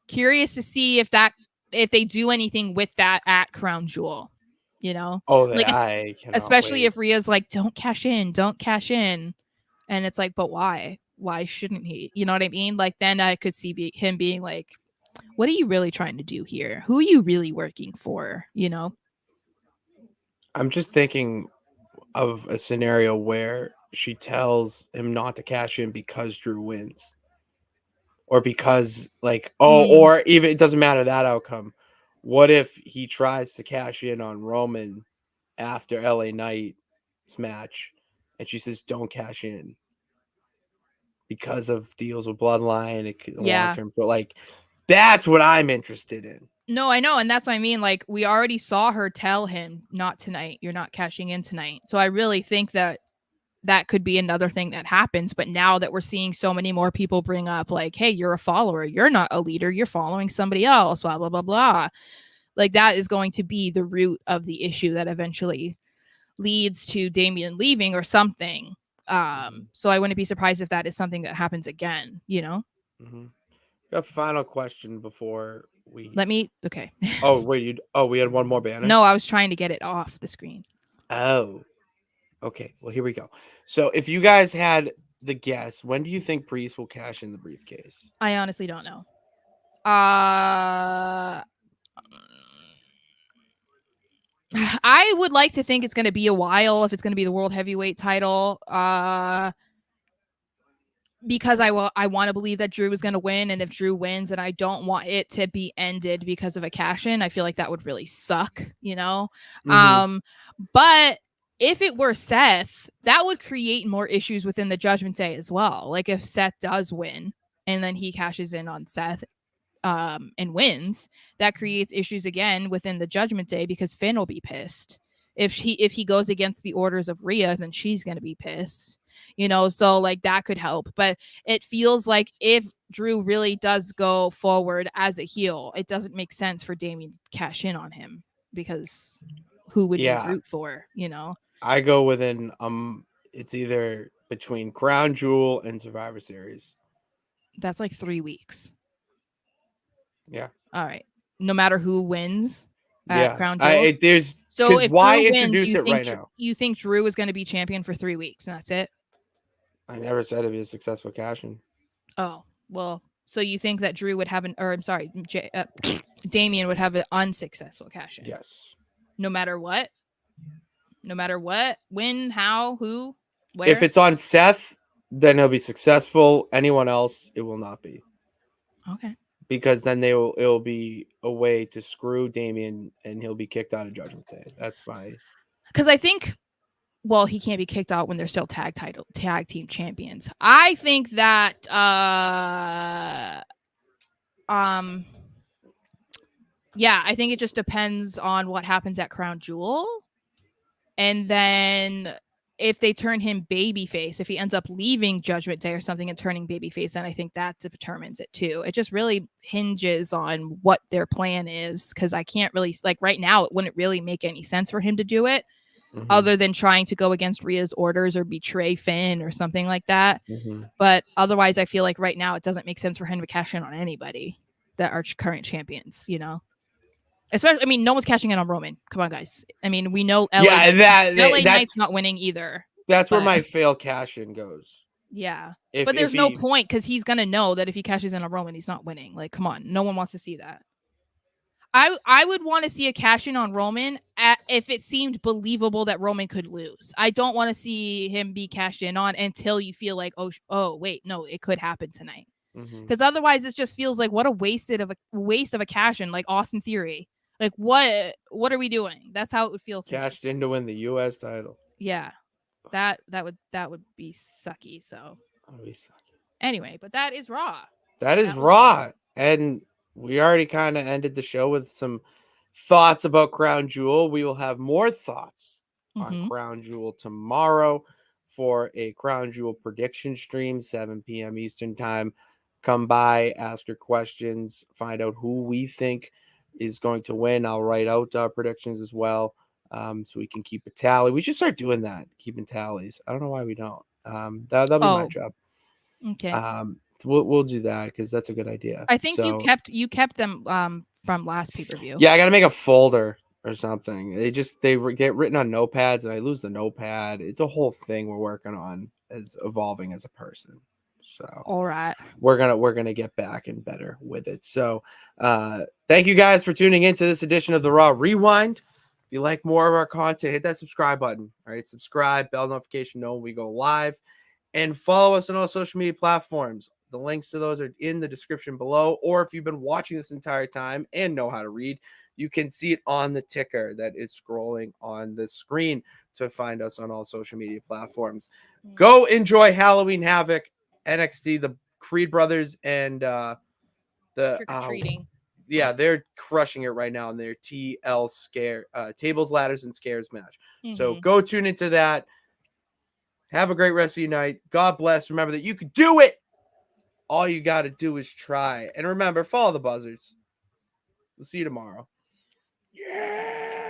curious to see if they do anything with that at Crown Jewel, you know? Like, especially if Rhea's like, don't cash in, and it's like, but why shouldn't he? You know what I mean? Like, then I could see him being like, what are you really trying to do here? Who are you really working for? You know? I'm just thinking of a scenario where she tells him not to cash in because Drew wins, or because like, or even, it doesn't matter that outcome. What if he tries to cash in on Roman after LA Knight's match, and she says don't cash in because of deals with Bloodline and long term? But like, that's what I'm interested in. No, I know, and that's what I mean. Like, we already saw her tell him, not tonight. You're not cashing in tonight. So I really think that could be another thing that happens. But now that we're seeing so many more people bring up, like, hey, you're a follower. You're not a leader. You're following somebody else, blah, blah, blah, blah. Like, that is going to be the root of the issue that eventually leads to Damian leaving or something. So I wouldn't be surprised if that is something that happens again, you know? Mm-hmm. A final question before we... Okay. Oh, wait, we had one more banner? No, I was trying to get it off the screen. Oh, okay. Well, here we go. So if you guys had the guess, when do you think Breeze will cash in the briefcase? I honestly don't know. I would like to think it's going to be a while, if it's going to be the World Heavyweight title. Because I want to believe that Drew is going to win, and if Drew wins, and I don't want it to be ended because of a cash in, I feel like that would really suck, you know? Mm-hmm. But if it were Seth, that would create more issues within the Judgment Day as well. Like, if Seth does win and then he cashes in on Seth and wins, that creates issues again within the Judgment Day, because Finn will be pissed. If he goes against the orders of Rhea, then she's going to be pissed. You know, so like that could help. But it feels like if Drew really does go forward as a heel, it doesn't make sense for Damian to cash in on him, because who would you root for, you know? I go within it's either between Crown Jewel and Survivor Series. That's like 3 weeks. Yeah. All right. No matter who wins at Crown Jewel. So if why Drew introduce wins, it right now? You think Drew is going to be champion for 3 weeks, and that's it? I never said it'd be a successful cash-in. Oh, well, so you think that Drew would have Damian would have an unsuccessful cash-in? Yes. No matter what? No matter what? When, how, who, where? If it's on Seth, then it'll be successful. Anyone else, it will not be. Okay. Because then it'll be a way to screw Damian, and he'll be kicked out of Judgment Day. That's my... Because I think... Well, he can't be kicked out when they're still tag team champions. I think that Yeah, I think it just depends on what happens at Crown Jewel. And then if they turn him babyface, if he ends up leaving Judgment Day or something and turning babyface, then I think that determines it too. It just really hinges on what their plan is, because I can't really, like right now, it wouldn't really make any sense for him to do it other than trying to go against Rhea's orders or betray Finn or something like that. But otherwise, I feel like right now it doesn't make sense for him to cash in on anybody that are current champions, you know? Especially, I mean, no one's cashing in on Roman. Come on, guys. I mean, we know LA Knight's not winning either. That's where my fail cash in goes. Yeah. But there's no point, because he's going to know that if he cashes in on Roman, he's not winning. Like, come on. No one wants to see that. I would want to see a cash in on Roman if it seemed believable that Roman could lose. I don't want to see him be cashed in on until you feel like, oh, wait, no, it could happen tonight. Because otherwise, it just feels like what a waste of a cash in, like Austin Theory. Like, what are we doing? That's how it would feel. Cashed in to win the U.S. title. Yeah, that would be sucky. So that would be sucky. Anyway, but that is Raw. That is Raw, and we already kind of ended the show with some thoughts about Crown Jewel. We will have more thoughts on Crown Jewel tomorrow for a Crown Jewel prediction stream, 7 p.m. Eastern time. Come by, ask your questions, find out who we think is going to win. I'll write out predictions as well, so we can keep a tally. We should start doing that, keeping tallies. I don't know why we don't. That'll be my job. Okay. We'll do that because that's a good idea. I think you kept them from last pay-per-view. Yeah, I got to make a folder or something. They get written on notepads, and I lose the notepad. It's a whole thing we're working on as evolving as a person. So all right, we're gonna get back and better with it. So thank you guys for tuning into this edition of the Raw Rewind. If you like more of our content, hit that subscribe button. All right, subscribe, bell notification, know when we go live, and follow us on all social media platforms. The links to those are in the description below, or if you've been watching this entire time and know how to read, you can see it on the ticker that is scrolling on the screen to find us on all social media platforms. Go enjoy Halloween Havoc, NXT, the Creed brothers, and the trick-or-treating. Yeah, they're crushing it right now in their TL scare tables, ladders, and scares match. So go tune into that. Have a great rest of your night. God bless. Remember that you can do it. All you got to do is try. And remember, follow the buzzards. We'll see you tomorrow. Yeah.